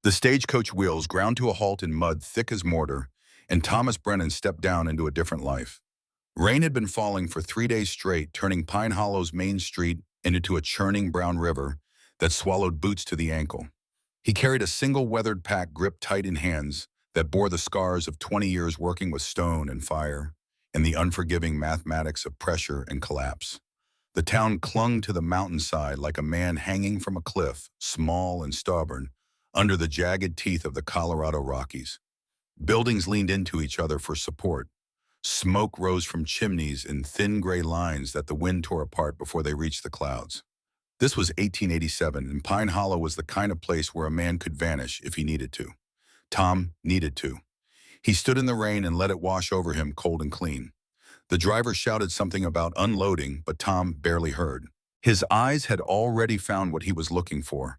The stagecoach wheels ground to a halt in mud thick as mortar, and Thomas Brennan stepped down into a different life. Rain had been falling for 3 days straight, turning Pine Hollow's main street into a churning brown river that swallowed boots to the ankle. He carried a single weathered pack gripped tight in hands that bore the scars of 20 years working with stone and fire and the unforgiving mathematics of pressure and collapse. The town clung to the mountainside like a man hanging from a cliff, small and stubborn, under the jagged teeth of the Colorado Rockies. Buildings leaned into each other for support. Smoke rose from chimneys in thin gray lines that the wind tore apart before they reached the clouds. This was 1887, and Pine Hollow was the kind of place where a man could vanish if he needed to. Tom needed to. He stood in the rain and let it wash over him cold and clean. The driver shouted something about unloading, but Tom barely heard. His eyes had already found what he was looking for.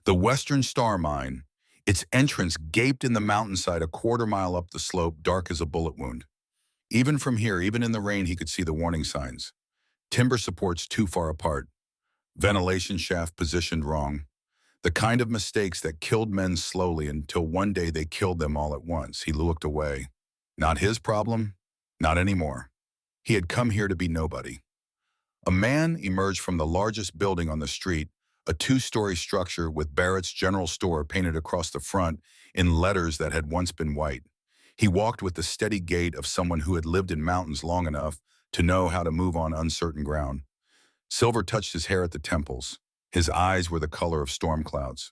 The Western Star Mine, its entrance gaped in the mountainside a quarter-mile up the slope, dark as a bullet wound. Even from here, even in the rain, he could see the warning signs. Timber supports too far apart. Ventilation shaft positioned wrong. The kind of mistakes that killed men slowly until one day they killed them all at once. He looked away. Not his problem. Not anymore. He had come here to be nobody. A man emerged from the largest building on the street, a two-story structure with Barrett's General Store painted across the front in letters that had once been white. He walked with the steady gait of someone who had lived in mountains long enough to know how to move on uncertain ground. Silver touched his hair at the temples. His eyes were the color of storm clouds.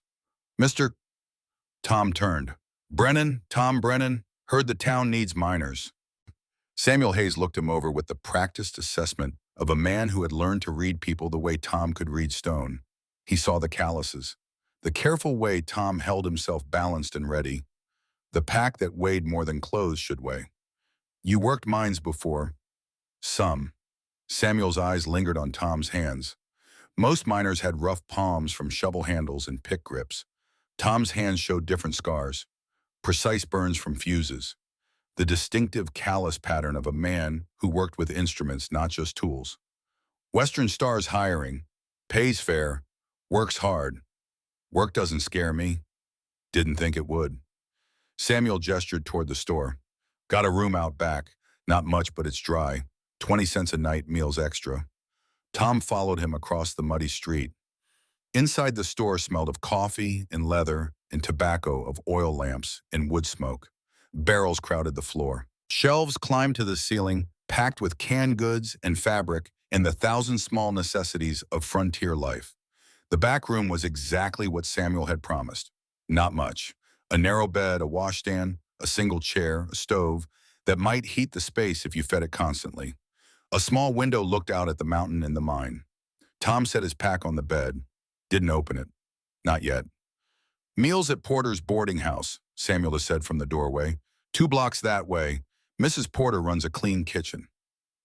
"Mr. Tom turned. Tom Brennan, heard the town needs miners." Samuel Hayes looked him over with the practiced assessment of a man who had learned to read people the way Tom could read stone. He saw the calluses, the careful way Tom held himself balanced and ready, the pack that weighed more than clothes should weigh. "You worked mines before?" "Some." Samuel's eyes lingered on Tom's hands. Most miners had rough palms from shovel handles and pick grips. Tom's hands showed different scars, precise burns from fuses, the distinctive callus pattern of a man who worked with instruments, not just tools. "Western Star's hiring, pays fair, works hard. Work doesn't scare me. Didn't think it would." Samuel gestured toward the store. "Got a room out back. Not much, but it's dry. 20 cents a night, meals extra." Tom followed him across the muddy street. Inside the store smelled of coffee and leather and tobacco, of oil lamps and wood smoke. Barrels crowded the floor. Shelves climbed to the ceiling, packed with canned goods and fabric and the thousand small necessities of frontier life. The back room was exactly what Samuel had promised. Not much. A narrow bed, a washstand, a single chair, a stove that might heat the space if you fed it constantly. A small window looked out at the mountain and the mine. Tom set his pack on the bed. Didn't open it. Not yet. "Meals at Porter's boarding house," Samuel said from the doorway. "2 blocks that way. Mrs. Porter runs a clean kitchen."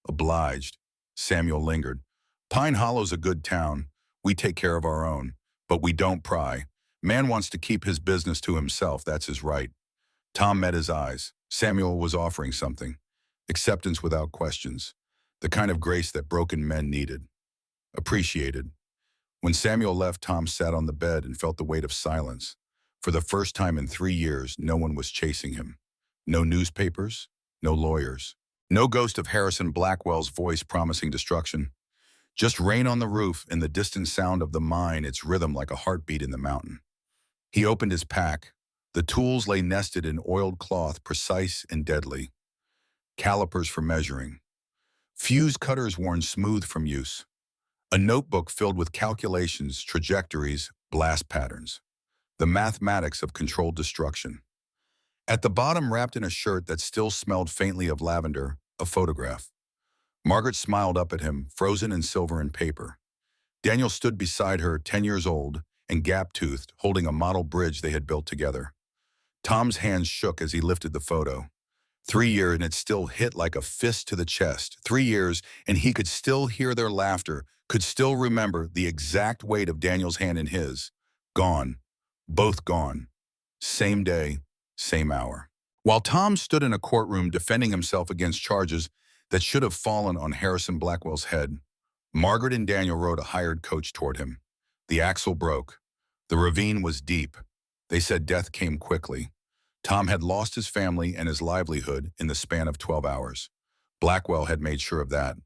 "Obliged." Samuel lingered. "Pine Hollow's a good town. We take care of our own. But we don't pry. Man wants to keep his business to himself. That's his right." Tom met his eyes. Samuel was offering something. Acceptance without questions. The kind of grace that broken men needed. Appreciated. When Samuel left, Tom sat on the bed and felt the weight of silence. For the first time in 3 years, no one was chasing him. No newspapers, no lawyers. No ghost of Harrison Blackwell's voice promising destruction. Just rain on the roof and the distant sound of the mine, its rhythm like a heartbeat in the mountain. He opened his pack. The tools lay nested in oiled cloth, precise and deadly. Calipers for measuring. Fuse cutters worn smooth from use. A notebook filled with calculations, trajectories, blast patterns. The mathematics of controlled destruction. At the bottom, wrapped in a shirt that still smelled faintly of lavender, a photograph. Margaret smiled up at him, frozen in silver and paper. Daniel stood beside her, 10 years old, and gap-toothed, holding a model bridge they had built together. Tom's hands shook as he lifted the photo. 3 years, and it still hit like a fist to the chest. 3 years, and he could still hear their laughter, could still remember the exact weight of Daniel's hand in his. Gone. Both gone. Same day, same hour. While Tom stood in a courtroom defending himself against charges that should have fallen on Harrison Blackwell's head, Margaret and Daniel rode a hired coach toward him. The axle broke. The ravine was deep. They said death came quickly. Tom had lost his family and his livelihood in the span of 12 hours. Blackwell had made sure of that.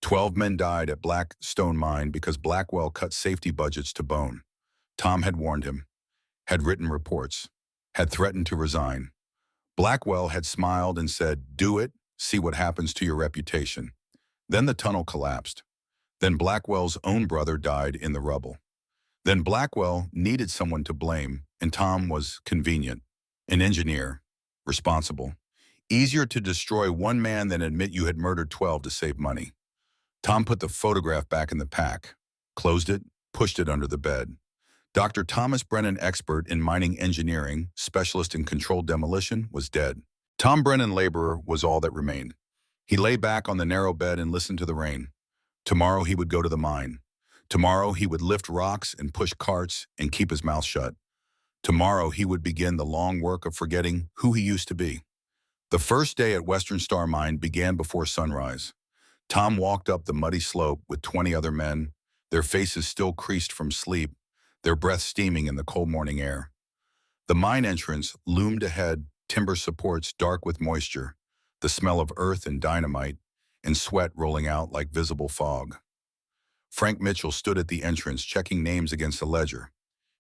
12 men died at Blackstone Mine because Blackwell cut safety budgets to bone. Tom had warned him, had written reports, had threatened to resign. Blackwell had smiled and said, "Do it, see what happens to your reputation." Then the tunnel collapsed. Then Blackwell's own brother died in the rubble. Then Blackwell needed someone to blame, and Tom was convenient. An engineer, responsible. Easier to destroy one man than admit you had murdered 12 to save money. Tom put the photograph back in the pack, closed it, pushed it under the bed. Dr. Thomas Brennan, expert in mining engineering, specialist in controlled demolition, was dead. Tom Brennan, laborer, was all that remained. He lay back on the narrow bed and listened to the rain. Tomorrow he would go to the mine. Tomorrow he would lift rocks and push carts and keep his mouth shut. Tomorrow he would begin the long work of forgetting who he used to be. The first day at Western Star Mine began before sunrise. Tom walked up the muddy slope with 20 other men, their faces still creased from sleep, their breath steaming in the cold morning air. The mine entrance loomed ahead, timber supports dark with moisture, the smell of earth and dynamite, and sweat rolling out like visible fog. Frank Mitchell stood at the entrance checking names against a ledger.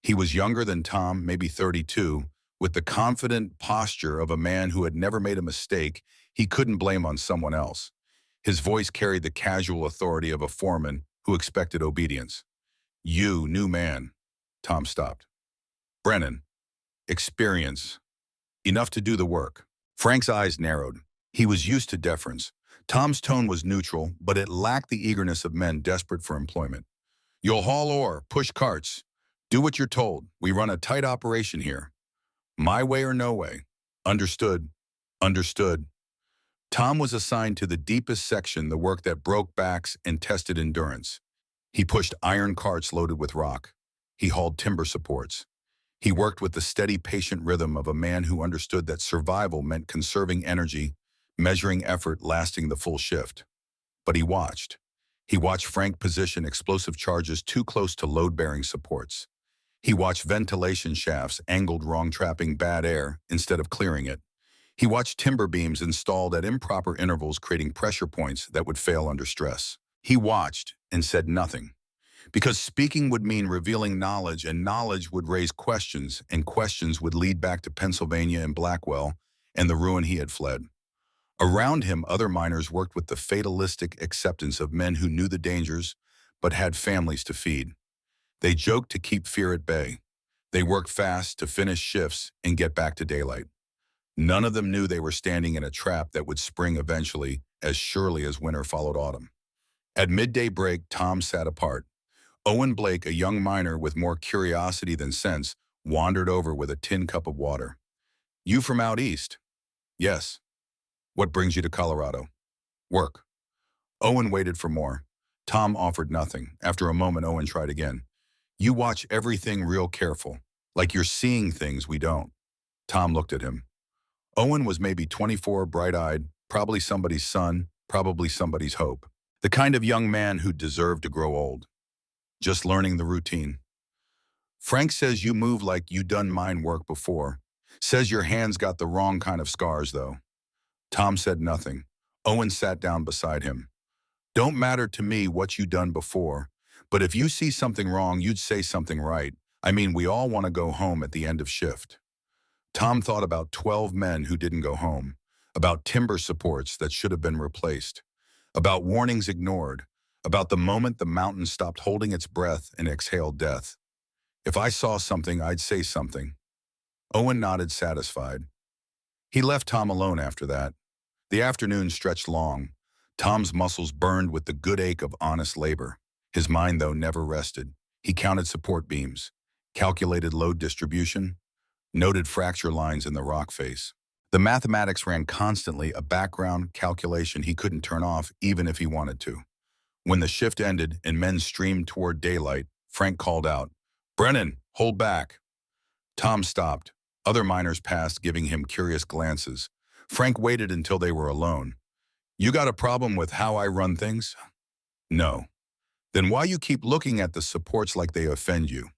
He was younger than Tom, maybe 32, with the confident posture of a man who had never made a mistake he couldn't blame on someone else. His voice carried the casual authority of a foreman who expected obedience. "You, new man." Tom stopped. "Brennan. Experience. Enough to do the work." Frank's eyes narrowed. He was used to deference. Tom's tone was neutral, but it lacked the eagerness of men desperate for employment. "You'll haul ore, push carts. Do what you're told. We run a tight operation here. My way or no way." "Understood. Understood." Tom was assigned to the deepest section, the work that broke backs and tested endurance. He pushed iron carts loaded with rock. He hauled timber supports. He worked with the steady, patient rhythm of a man who understood that survival meant conserving energy, measuring effort, lasting the full shift. But he watched. He watched Frank position explosive charges too close to load-bearing supports. He watched ventilation shafts angled wrong, trapping bad air instead of clearing it. He watched timber beams installed at improper intervals, creating pressure points that would fail under stress. He watched and said nothing, because speaking would mean revealing knowledge, and knowledge would raise questions, and questions would lead back to Pennsylvania and Blackwell and the ruin he had fled. Around him, other miners worked with the fatalistic acceptance of men who knew the dangers but had families to feed. They joked to keep fear at bay. They worked fast to finish shifts and get back to daylight. None of them knew they were standing in a trap that would spring eventually, as surely as winter followed autumn. At midday break, Tom sat apart. Owen Blake, a young miner with more curiosity than sense, wandered over with a tin cup of water. "You from out east?" "Yes." "What brings you to Colorado?" "Work." Owen waited for more. Tom offered nothing. After a moment, Owen tried again. "You watch everything real careful, like you're seeing things we don't." Tom looked at him. Owen was maybe 24, bright-eyed, probably somebody's son, probably somebody's hope. The kind of young man who deserved to grow old. Just learning the routine. "Frank says you move like you done mine work before. Says your hands got the wrong kind of scars, though." Tom said nothing. Owen sat down beside him. "Don't matter to me what you done before, but if you see something wrong, you'd say something right. I mean, we all want to go home at the end of shift." Tom thought about 12 men who didn't go home, about timber supports that should have been replaced, about warnings ignored, about the moment the mountain stopped holding its breath and exhaled death. "If I saw something, I'd say something." Owen nodded, satisfied. He left Tom alone after that. The afternoon stretched long. Tom's muscles burned with the good ache of honest labor. His mind, though, never rested. He counted support beams, calculated load distribution, noted fracture lines in the rock face. The mathematics ran constantly, a background calculation he couldn't turn off even if he wanted to. When the shift ended and men streamed toward daylight, Frank called out, "Brennan, hold back." Tom stopped. Other miners passed, giving him curious glances. Frank waited until they were alone. "You got a problem with how I run things?" "No." "Then why you keep looking at the supports like they offend you?"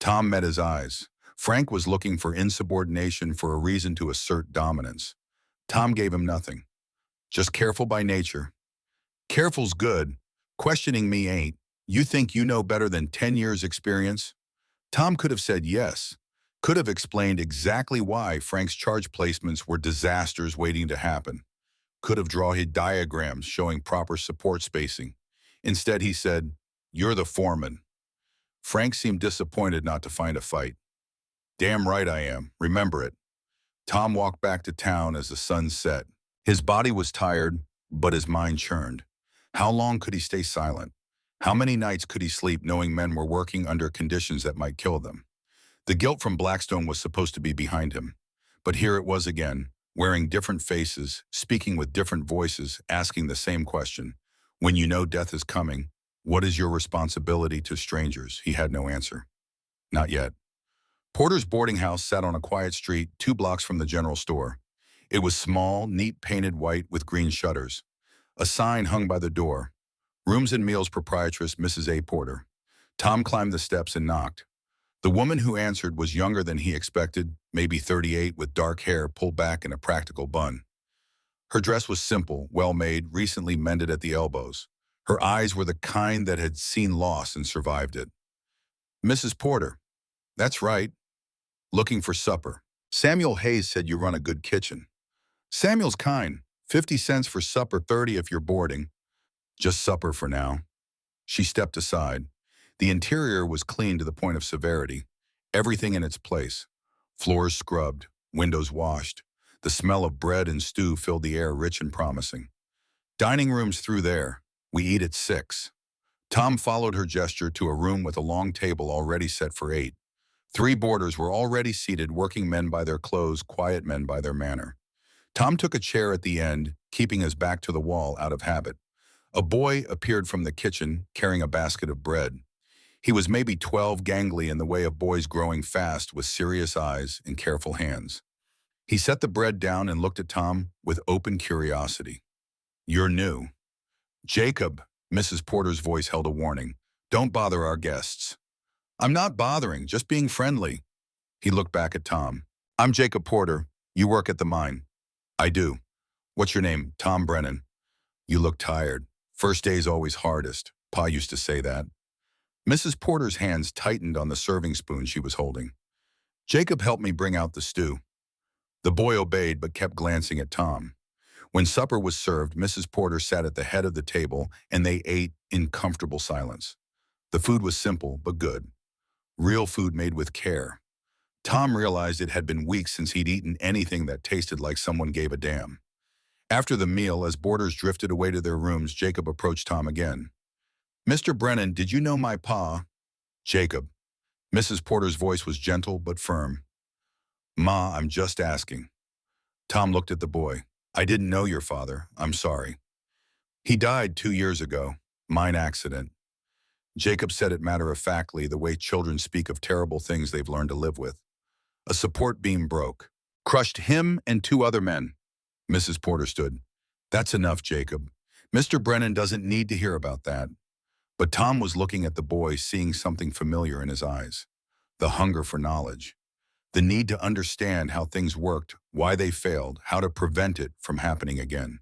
Tom met his eyes. Frank was looking for insubordination, for a reason to assert dominance. Tom gave him nothing. Just careful by nature. Careful's good. Questioning me ain't. You think you know better than 10 years experience? Tom could have said yes. Could have explained exactly why Frank's charge placements were disasters waiting to happen. Could have drawn his diagrams showing proper support spacing. Instead, he said, "You're the foreman." Frank seemed disappointed not to find a fight. "Damn right I am. Remember it." Tom walked back to town as the sun set. His body was tired, but his mind churned. How long could he stay silent? How many nights could he sleep knowing men were working under conditions that might kill them? The guilt from Blackstone was supposed to be behind him. But here it was again, wearing different faces, speaking with different voices, asking the same question. When you know death is coming, what is your responsibility to strangers? He had no answer. Not yet. Porter's boarding house sat on a quiet street 2 blocks from the general store. It was small, neat painted white with green shutters. A sign hung by the door. Rooms and Meals Proprietress Mrs. A. Porter. Tom climbed the steps and knocked. The woman who answered was younger than he expected, maybe 38, with dark hair pulled back in a practical bun. Her dress was simple, well-made, recently mended at the elbows. Her eyes were the kind that had seen loss and survived it. "Mrs. Porter." "That's right. Looking for supper. Samuel Hayes said you run a good kitchen." "Samuel's kind. 50 cents for supper, 30 if you're boarding." "Just supper for now." She stepped aside. The interior was clean to the point of severity. Everything in its place. Floors scrubbed, windows washed. The smell of bread and stew filled the air, rich and promising. "Dining room's through there. We eat at 6. Tom followed her gesture to a room with a long table already set for 8. 3 boarders were already seated, working men by their clothes, quiet men by their manner. Tom took a chair at the end, keeping his back to the wall out of habit. A boy appeared from the kitchen, carrying a basket of bread. He was maybe 12, gangly in the way of boys growing fast, with serious eyes and careful hands. He set the bread down and looked at Tom with open curiosity. "You're new." "Jacob," Mrs. Porter's voice held a warning. "Don't bother our guests." "I'm not bothering, just being friendly." He looked back at Tom. "I'm Jacob Porter. You work at the mine." "I do." "What's your name?" "Tom Brennan." "You look tired. First day's always hardest. Pa used to say that." Mrs. Porter's hands tightened on the serving spoon she was holding. "Jacob helped me bring out the stew." The boy obeyed but kept glancing at Tom. When supper was served, Mrs. Porter sat at the head of the table and they ate in comfortable silence. The food was simple but good. Real food made with care. Tom realized it had been weeks since he'd eaten anything that tasted like someone gave a damn. After the meal, as boarders drifted away to their rooms, Jacob approached Tom again. "Mr. Brennan, did you know my pa?" "Jacob." Mrs. Porter's voice was gentle but firm. "Ma, I'm just asking." Tom looked at the boy. "I didn't know your father. I'm sorry." "He died 2 years ago. Mine accident." Jacob said it matter-of-factly, the way children speak of terrible things they've learned to live with. "A support beam broke. Crushed him and 2 other men." Mrs. Porter stood. "That's enough, Jacob. Mr. Brennan doesn't need to hear about that." But Tom was looking at the boy, seeing something familiar in his eyes. The hunger for knowledge. The need to understand how things worked, why they failed, how to prevent it from happening again.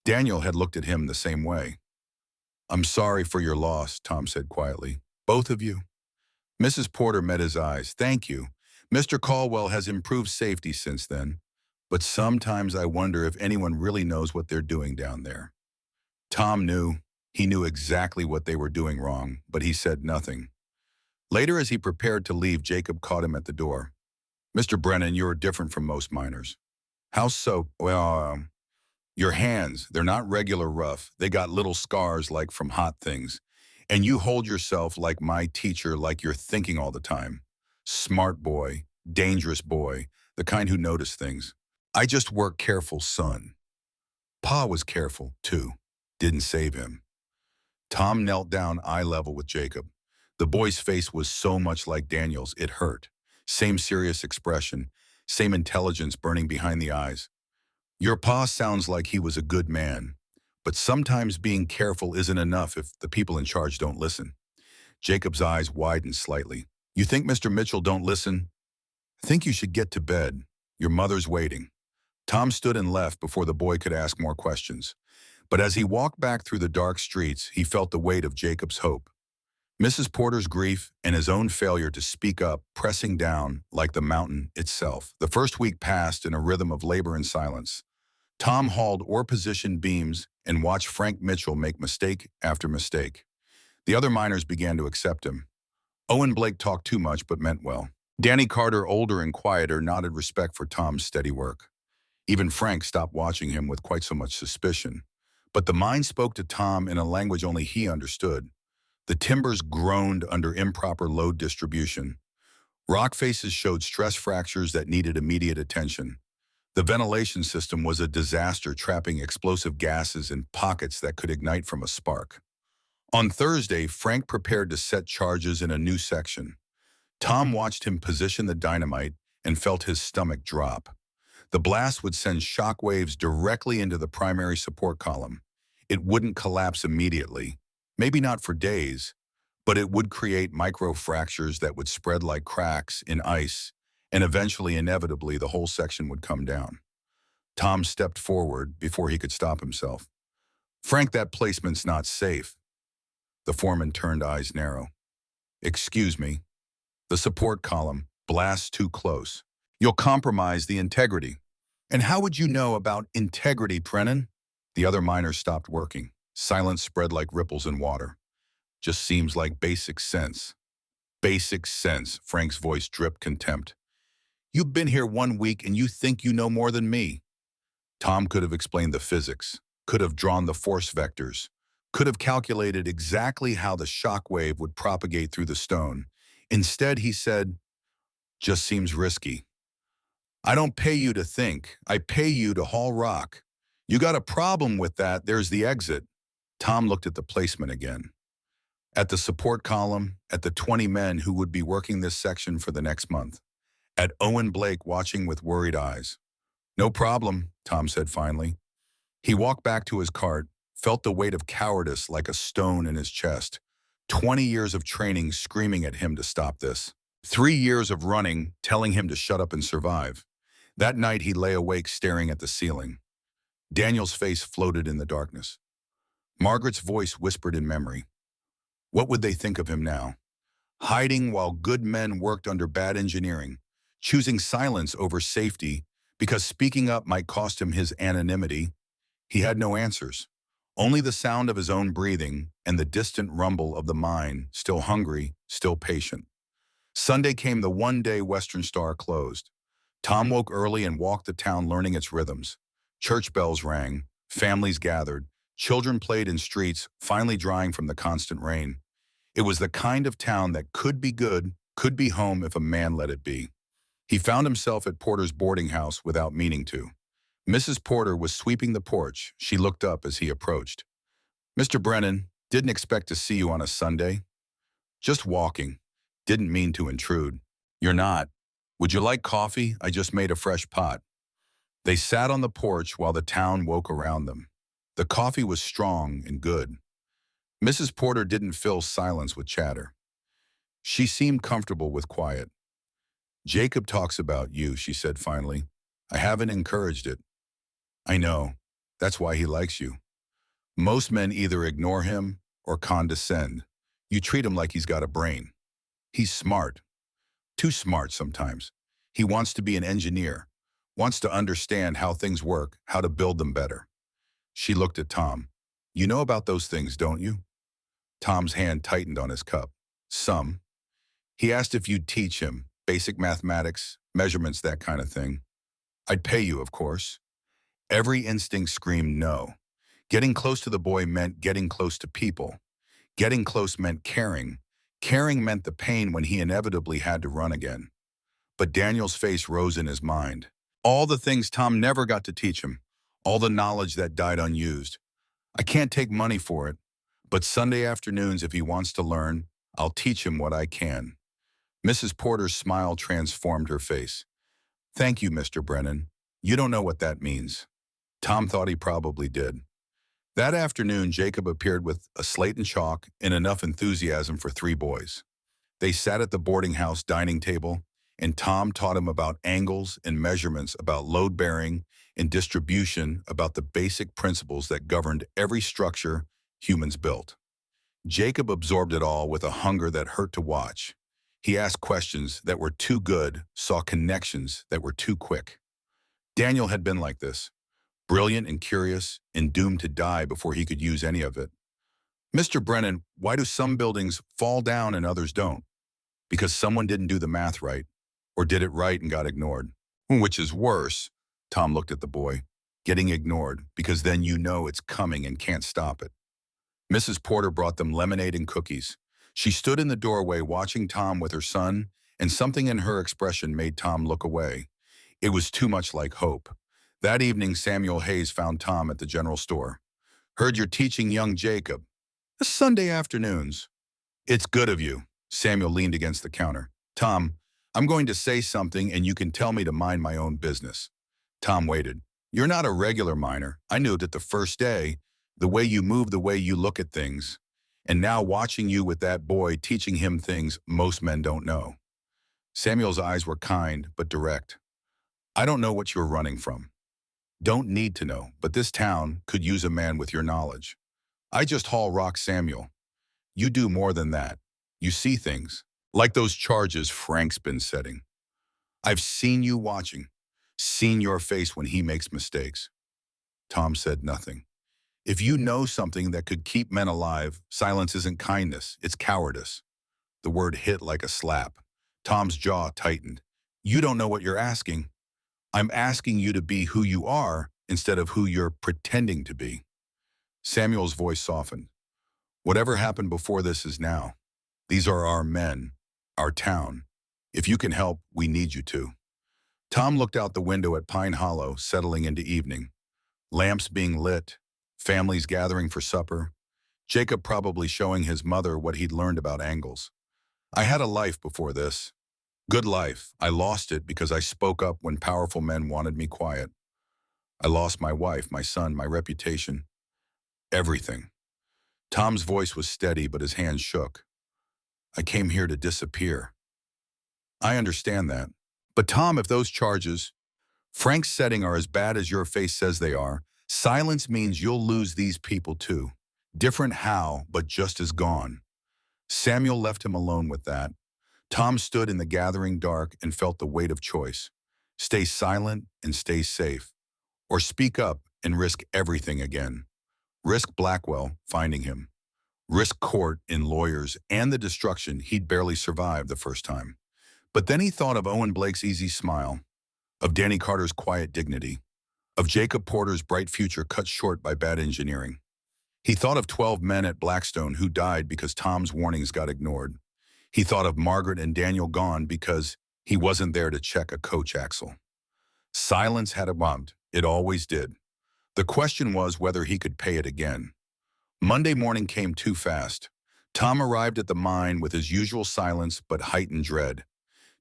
Daniel had looked at him the same way. "I'm sorry for your loss," Tom said quietly. "Both of you." Mrs. Porter met his eyes. "Thank you. Mr. Caldwell has improved safety since then. But sometimes I wonder if anyone really knows what they're doing down there." Tom knew. He knew exactly what they were doing wrong, but he said nothing. Later, as he prepared to leave, Jacob caught him at the door. "Mr. Brennan, you're different from most miners." "How so?" "Well, your hands, they're not regular rough. They got little scars like from hot things. And you hold yourself like my teacher, like you're thinking all the time. Smart boy, dangerous boy, the kind who noticed things. I just work careful, son." Pa was careful, too. Didn't save him. Tom knelt down eye level with Jacob. The boy's face was so much like Daniel's, it hurt. Same serious expression, same intelligence burning behind the eyes. "Your pa sounds like he was a good man, but sometimes being careful isn't enough if the people in charge don't listen." Jacob's eyes widened slightly. "You think Mr. Mitchell don't listen?" I think you should get to bed. Your mother's waiting." Tom stood and left before the boy could ask more questions. But as he walked back through the dark streets, he felt the weight of Jacob's hope. Mrs. Porter's grief and his own failure to speak up pressing down like the mountain itself. The first week passed in a rhythm of labor and silence. Tom hauled or-positioned beams and watched Frank Mitchell make mistake after mistake. The other miners began to accept him. Owen Blake talked too much but meant well. Danny Carter, older and quieter, nodded respect for Tom's steady work. Even Frank stopped watching him with quite so much suspicion. But the mine spoke to Tom in a language only he understood. The timbers groaned under improper load distribution. Rock faces showed stress fractures that needed immediate attention. The ventilation system was a disaster, trapping explosive gases in pockets that could ignite from a spark. On Thursday, Frank prepared to set charges in a new section. Tom watched him position the dynamite and felt his stomach drop. The blast would send shock waves directly into the primary support column. It wouldn't collapse immediately, maybe not for days, but it would create micro-fractures that would spread like cracks in ice, and eventually, inevitably, the whole section would come down. Tom stepped forward before he could stop himself. "Frank, that placement's not safe." The foreman turned, eyes narrow. "Excuse me. The support column, blast too close. You'll compromise the integrity." "And how would you know about integrity, Brennan?" The other miners stopped working. Silence spread like ripples in water. "Just seems like basic sense." "Basic sense," Frank's voice dripped contempt. "You've been here 1 week and you think you know more than me." Tom could have explained the physics, could have drawn the force vectors, could have calculated exactly how the shock wave would propagate through the stone. Instead, he said, "Just seems risky." "I don't pay you to think. I pay you to haul rock. You got a problem with that, there's the exit." Tom looked at the placement again. At the support column, at the 20 men who would be working this section for the next month. At Owen Blake watching with worried eyes. "No problem," Tom said finally. He walked back to his cart, felt the weight of cowardice like a stone in his chest. 20 years of training screaming at him to stop this. 3 years of running, telling him to shut up and survive. That night he lay awake staring at the ceiling. Daniel's face floated in the darkness. Margaret's voice whispered in memory. What would they think of him now? Hiding while good men worked under bad engineering, choosing silence over safety because speaking up might cost him his anonymity. He had no answers, only the sound of his own breathing and the distant rumble of the mine, still hungry, still patient. Sunday came, the one day Western Star closed. Tom woke early and walked the town learning its rhythms. Church bells rang, families gathered, children played in streets, finally drying from the constant rain. It was the kind of town that could be good, could be home if a man let it be. He found himself at Porter's boarding house without meaning to. Mrs. Porter was sweeping the porch. She looked up as he approached. "Mr. Brennan, didn't expect to see you on a Sunday." "Just walking. Didn't mean to intrude." "You're not. Would you like coffee? I just made a fresh pot." They sat on the porch while the town woke around them. The coffee was strong and good. Mrs. Porter didn't fill silence with chatter. She seemed comfortable with quiet. "Jacob talks about you," she said finally. "I haven't encouraged it." "I know. That's why he likes you. Most men either ignore him or condescend. You treat him like he's got a brain. He's smart. Too smart sometimes. He wants to be an engineer, wants to understand how things work, how to build them better." She looked at Tom. "You know about those things, don't you?" Tom's hand tightened on his cup. "Some." He asked if you'd teach him, basic mathematics, measurements, that kind of thing. "I'd pay you, of course." Every instinct screamed no. Getting close to the boy meant getting close to people. Getting close meant caring. Caring meant the pain when he inevitably had to run again. But Daniel's face rose in his mind. All the things Tom never got to teach him. All the knowledge that died unused. "I can't take money for it, but Sunday afternoons, if he wants to learn, I'll teach him what I can." Mrs. Porter's smile transformed her face. "Thank you, Mr. Brennan. You don't know what that means." Tom thought he probably did. That afternoon, Jacob appeared with a slate and chalk and enough enthusiasm for 3 boys. They sat at the boarding house dining table, and Tom taught him about angles and measurements, about load bearing and distribution, about the basic principles that governed every structure humans built. Jacob absorbed it all with a hunger that hurt to watch. He asked questions that were too good, saw connections that were too quick. Daniel had been like this, brilliant and curious, and doomed to die before he could use any of it. Mr. Brennan, why do some buildings fall down and others don't? Because someone didn't do the math right, or did it right and got ignored. Which is worse, Tom looked at the boy, getting ignored, because then you know it's coming and can't stop it. Mrs. Porter brought them lemonade and cookies. She stood in the doorway watching Tom with her son, and something in her expression made Tom look away. It was too much like hope. That evening, Samuel Hayes found Tom at the general store. Heard you're teaching young Jacob. Sunday afternoons. It's good of you. Samuel leaned against the counter. Tom, I'm going to say something and you can tell me to mind my own business. Tom waited. You're not a regular miner. I knew it the first day. The way you move, the way you look at things. And now watching you with that boy, teaching him things most men don't know. Samuel's eyes were kind but direct. I don't know what you're running from. Don't need to know, but this town could use a man with your knowledge. I just haul rock, Samuel. You do more than that. You see things, like those charges Frank's been setting. I've seen you watching, seen your face when he makes mistakes. Tom said nothing. If you know something that could keep men alive, silence isn't kindness, it's cowardice. The word hit like a slap. Tom's jaw tightened. You don't know what you're asking. I'm asking you to be who you are instead of who you're pretending to be. Samuel's voice softened. Whatever happened before this is now. These are our men, our town. If you can help, we need you to. Tom looked out the window at Pine Hollow, settling into evening. Lamps being lit, families gathering for supper. Jacob probably showing his mother what he'd learned about angles. I had a life before this. Good life. I lost it because I spoke up when powerful men wanted me quiet. I lost my wife, my son, my reputation. Everything. Tom's voice was steady, but his hands shook. I came here to disappear. I understand that. But Tom, if those charges, Frank's setting are as bad as your face says they are, silence means you'll lose these people too. Different how, but just as gone. Samuel left him alone with that. Tom stood in the gathering dark and felt the weight of choice. Stay silent and stay safe. Or speak up and risk everything again. Risk Blackwell finding him. Risk court in lawyers and the destruction he'd barely survived the first time. But then he thought of Owen Blake's easy smile, of Danny Carter's quiet dignity, of Jacob Porter's bright future cut short by bad engineering. He thought of 12 men at Blackstone who died because Tom's warnings got ignored. He thought of Margaret and Daniel gone because he wasn't there to check a coach axle. Silence had a bump. It always did. The question was whether he could pay it again. Monday morning came too fast. Tom arrived at the mine with his usual silence but heightened dread.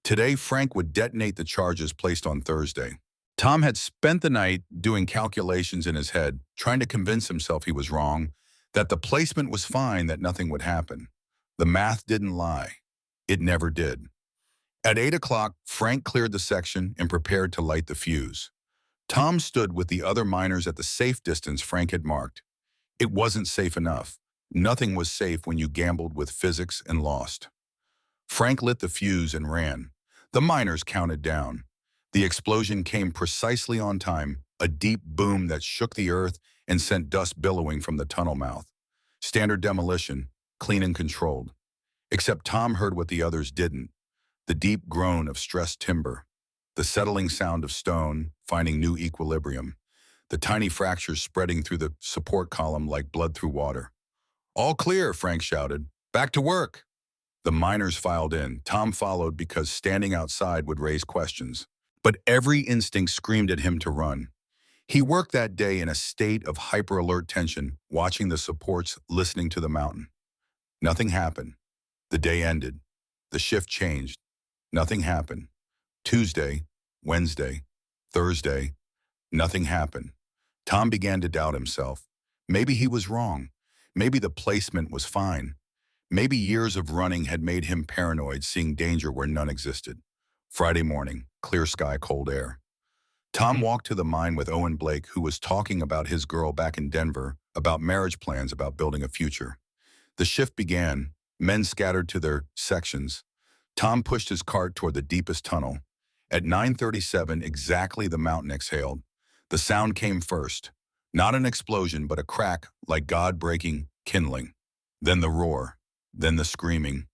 Today, Frank would detonate the charges placed on Thursday. Tom had spent the night doing calculations in his head, trying to convince himself he was wrong, that the placement was fine, that nothing would happen. The math didn't lie. It never did. At 8 o'clock, Frank cleared the section and prepared to light the fuse. Tom stood with the other miners at the safe distance Frank had marked. It wasn't safe enough. Nothing was safe when you gambled with physics and lost. Frank lit the fuse and ran. The miners counted down. The explosion came precisely on time, a deep boom that shook the earth and sent dust billowing from the tunnel mouth. Standard demolition, clean and controlled. Except Tom heard what the others didn't. The deep groan of stressed timber. The settling sound of stone finding new equilibrium. The tiny fractures spreading through the support column like blood through water. All clear, Frank shouted. Back to work. The miners filed in. Tom followed because standing outside would raise questions. But every instinct screamed at him to run. He worked that day in a state of hyper-alert tension, watching the supports, listening to the mountain. Nothing happened. The day ended. The shift changed. Nothing happened. Tuesday, Wednesday, Thursday, nothing happened. Tom began to doubt himself. Maybe he was wrong. Maybe the placement was fine. Maybe years of running had made him paranoid, seeing danger where none existed. Friday morning, clear sky, cold air. Tom walked to the mine with Owen Blake, who was talking about his girl back in Denver, about marriage plans, about building a future. The shift began. Men scattered to their sections. Tom pushed his cart toward the deepest tunnel. At 9:37 exactly, the mountain exhaled. The sound came first. Not an explosion, but a crack, like God breaking, kindling. Then the roar. Then the screaming.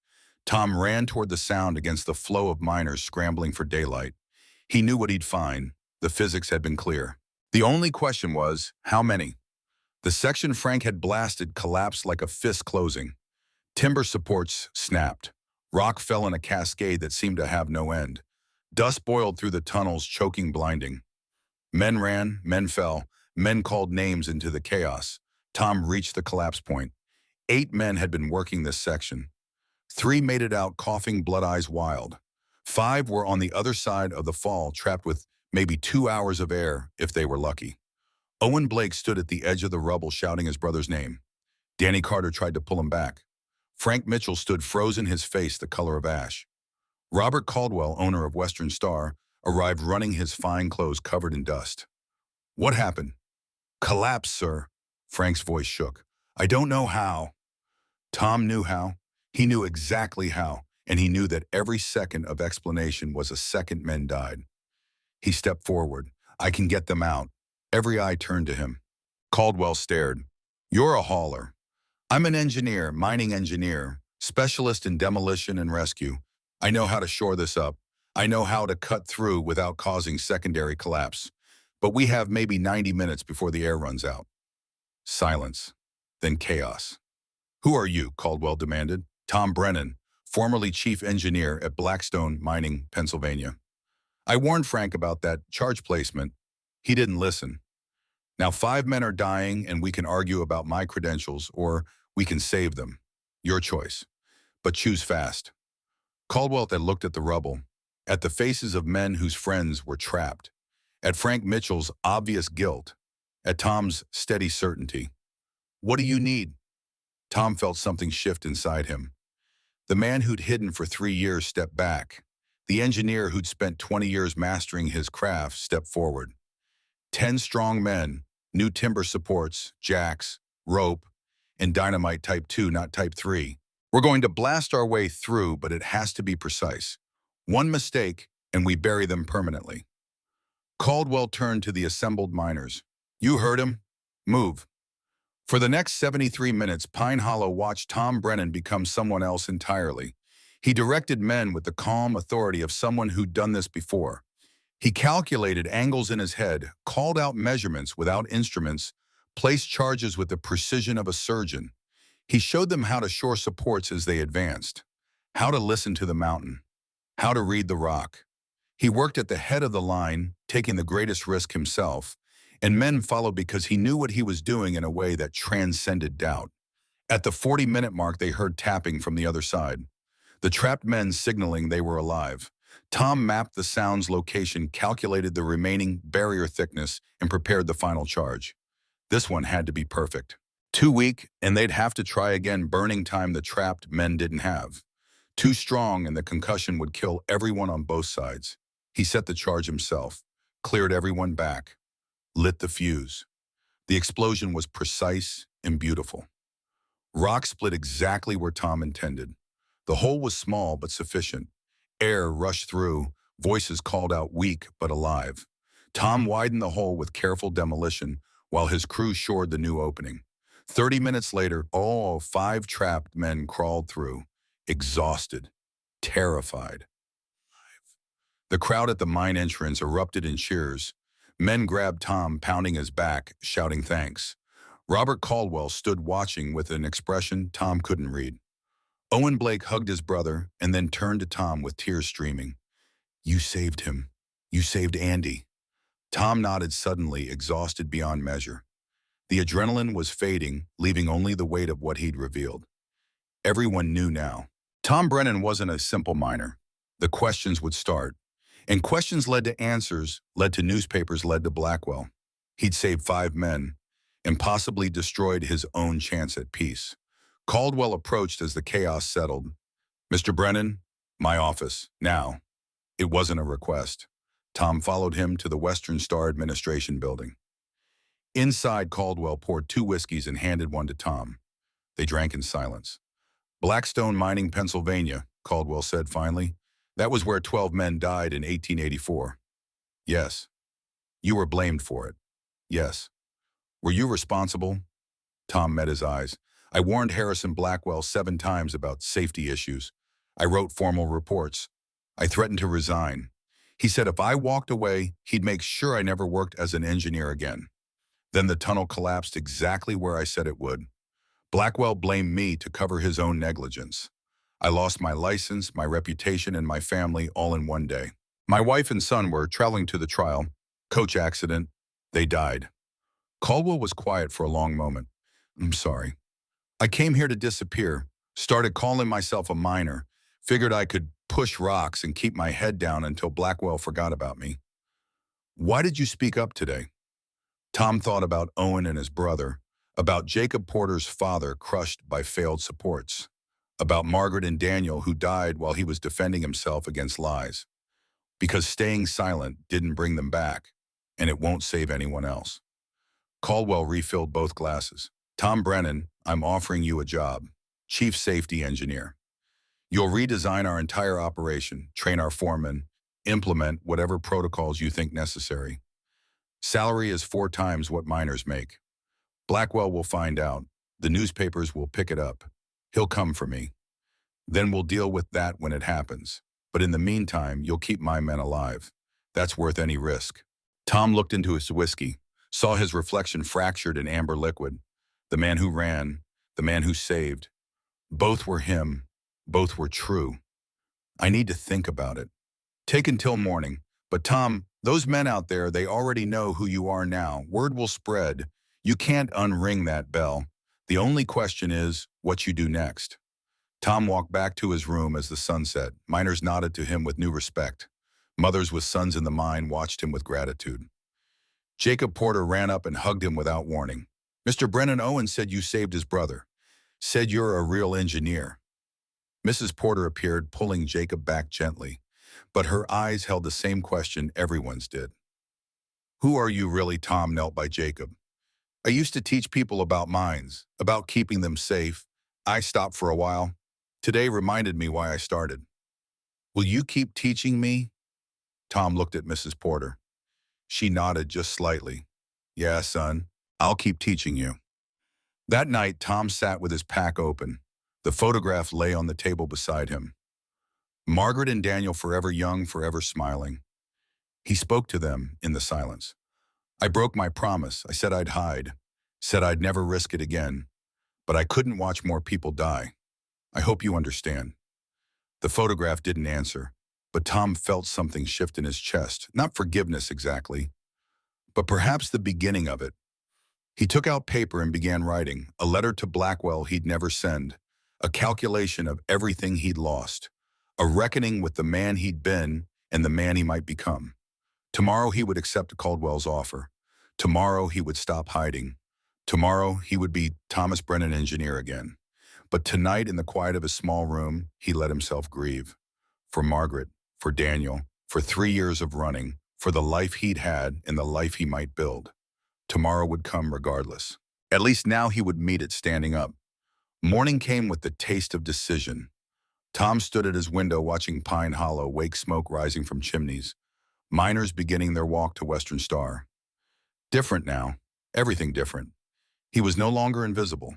Tom ran toward the sound against the flow of miners scrambling for daylight. He knew what he'd find. The physics had been clear. The only question was, how many? The section Frank had blasted collapsed like a fist closing. Timber supports snapped. Rock fell in a cascade that seemed to have no end. Dust boiled through the tunnels, choking, blinding. Men ran, men fell, men called names into the chaos. Tom reached the collapse point. 8 men had been working this section. 3 made it out, coughing, blood eyes wild. 5 were on the other side of the fall, trapped with maybe 2 hours of air, if they were lucky. Owen Blake stood at the edge of the rubble, shouting his brother's name. Danny Carter tried to pull him back. Frank Mitchell stood frozen, his face the color of ash. Robert Caldwell, owner of Western Star, arrived running, his fine clothes covered in dust. What happened? Collapse, sir. Frank's voice shook. I don't know how. Tom knew how. He knew exactly how, and he knew that every second of explanation was a second men died. He stepped forward. I can get them out. Every eye turned to him. Caldwell stared. You're a hauler. I'm an engineer, mining engineer, specialist in demolition and rescue. I know how to shore this up. I know how to cut through without causing secondary collapse. But we have maybe 90 minutes before the air runs out. Silence. Then chaos. Who are you? Caldwell demanded. Tom Brennan, formerly chief engineer at Blackstone Mining, Pennsylvania. I warned Frank about that charge placement. He didn't listen. Now 5 men are dying, and we can argue about my credentials, or we can save them. Your choice. But choose fast. Caldwell had looked at the rubble, at the faces of men whose friends were trapped, at Frank Mitchell's obvious guilt, at Tom's steady certainty. What do you need? Tom felt something shift inside him. The man who'd hidden for 3 years stepped back. The engineer who'd spent 20 years mastering his craft stepped forward. 10 strong men, new timber supports, jacks, rope, and dynamite type 2, not type 3. We're going to blast our way through, but it has to be precise. One mistake, and we bury them permanently. Caldwell turned to the assembled miners. You heard him. Move. For the next 73 minutes, Pine Hollow watched Tom Brennan become someone else entirely. He directed men with the calm authority of someone who'd done this before. He calculated angles in his head, called out measurements without instruments, placed charges with the precision of a surgeon. He showed them how to shore supports as they advanced, how to listen to the mountain, how to read the rock. He worked at the head of the line, taking the greatest risk himself, and men followed because he knew what he was doing in a way that transcended doubt. At the 40-minute mark, they heard tapping from the other side. The trapped men signaling they were alive. Tom mapped the sound's location, calculated the remaining barrier thickness, and prepared the final charge. This one had to be perfect. Too weak, and they'd have to try again, burning time the trapped men didn't have. Too strong, and the concussion would kill everyone on both sides. He set the charge himself, cleared everyone back, lit the fuse. The explosion was precise and beautiful. Rock split exactly where Tom intended. The hole was small but sufficient. Air rushed through, voices called out, weak but alive. Tom widened the hole with careful demolition while his crew shored the new opening. 30 minutes later, all 5 trapped men crawled through, exhausted, terrified. The crowd at the mine entrance erupted in cheers. Men grabbed Tom, pounding his back, shouting thanks. Robert Caldwell stood watching with an expression Tom couldn't read. Owen Blake hugged his brother and then turned to Tom with tears streaming. You saved him. You saved Andy. Tom nodded suddenly, exhausted beyond measure. The adrenaline was fading, leaving only the weight of what he'd revealed. Everyone knew now. Tom Brennan wasn't a simple miner. The questions would start. And questions led to answers, led to newspapers, led to Blackwell. He'd saved 5 men and possibly destroyed his own chance at peace. Caldwell approached as the chaos settled. Mr. Brennan, my office, now. It wasn't a request. Tom followed him to the Western Star Administration building. Inside, Caldwell poured 2 whiskeys and handed one to Tom. They drank in silence. Blackstone Mining, Pennsylvania, Caldwell said finally. That was where 12 men died in 1884. Yes. You were blamed for it. Yes. Were you responsible? Tom met his eyes. I warned Harrison Blackwell 7 times about safety issues. I wrote formal reports. I threatened to resign. He said if I walked away, he'd make sure I never worked as an engineer again. Then the tunnel collapsed exactly where I said it would. Blackwell blamed me to cover his own negligence. I lost my license, my reputation, and my family all in one day. My wife and son were traveling to the trial. Coach accident. They died. Caldwell was quiet for a long moment. I'm sorry. I came here to disappear, started calling myself a miner, figured I could push rocks and keep my head down until Blackwell forgot about me. Why did you speak up today? Tom thought about Owen and his brother, about Jacob Porter's father crushed by failed supports, about Margaret and Daniel who died while he was defending himself against lies. Because staying silent didn't bring them back, and it won't save anyone else. Caldwell refilled both glasses. Tom Brennan, I'm offering you a job, Chief Safety Engineer. You'll redesign our entire operation, train our foremen, implement whatever protocols you think necessary. Salary is 4 times what miners make. Blackwell will find out. The newspapers will pick it up. He'll come for me. Then we'll deal with that when it happens. But in the meantime, you'll keep my men alive. That's worth any risk. Tom looked into his whiskey, saw his reflection fractured in amber liquid. The man who ran, the man who saved. Both were him. Both were true. I need to think about it. Take until morning. But Tom, those men out there, they already know who you are now. Word will spread. You can't unring that bell. The only question is what you do next. Tom walked back to his room as the sun set. Miners nodded to him with new respect. Mothers with sons in the mine watched him with gratitude. Jacob Porter ran up and hugged him without warning. Mr. Brennan Owen said you saved his brother. Said you're a real engineer. Mrs. Porter appeared, pulling Jacob back gently, but her eyes held the same question everyone's did. Who are you really? Tom knelt by Jacob. I used to teach people about mines, about keeping them safe. I stopped for a while. Today reminded me why I started. Will you keep teaching me? Tom looked at Mrs. Porter. She nodded just slightly. Yeah, son, I'll keep teaching you. That night, Tom sat with his pack open. The photograph lay on the table beside him. Margaret and Daniel, forever young, forever smiling. He spoke to them in the silence. I broke my promise. I said I'd hide. Said I'd never risk it again. But I couldn't watch more people die. I hope you understand. The photograph didn't answer, but Tom felt something shift in his chest. Not forgiveness exactly, but perhaps the beginning of it. He took out paper and began writing, a letter to Blackwell he'd never send, a calculation of everything he'd lost, a reckoning with the man he'd been and the man he might become. Tomorrow he would accept Caldwell's offer. Tomorrow he would stop hiding. Tomorrow he would be Thomas Brennan, engineer again. But tonight, in the quiet of his small room, he let himself grieve. For Margaret, for Daniel, for 3 years of running, for the life he'd had and the life he might build. Tomorrow would come regardless. At least now he would meet it standing up. Morning came with the taste of decision. Tom stood at his window watching Pine Hollow, wake smoke rising from chimneys. Miners beginning their walk to Western Star. Different now. Everything different. He was no longer invisible.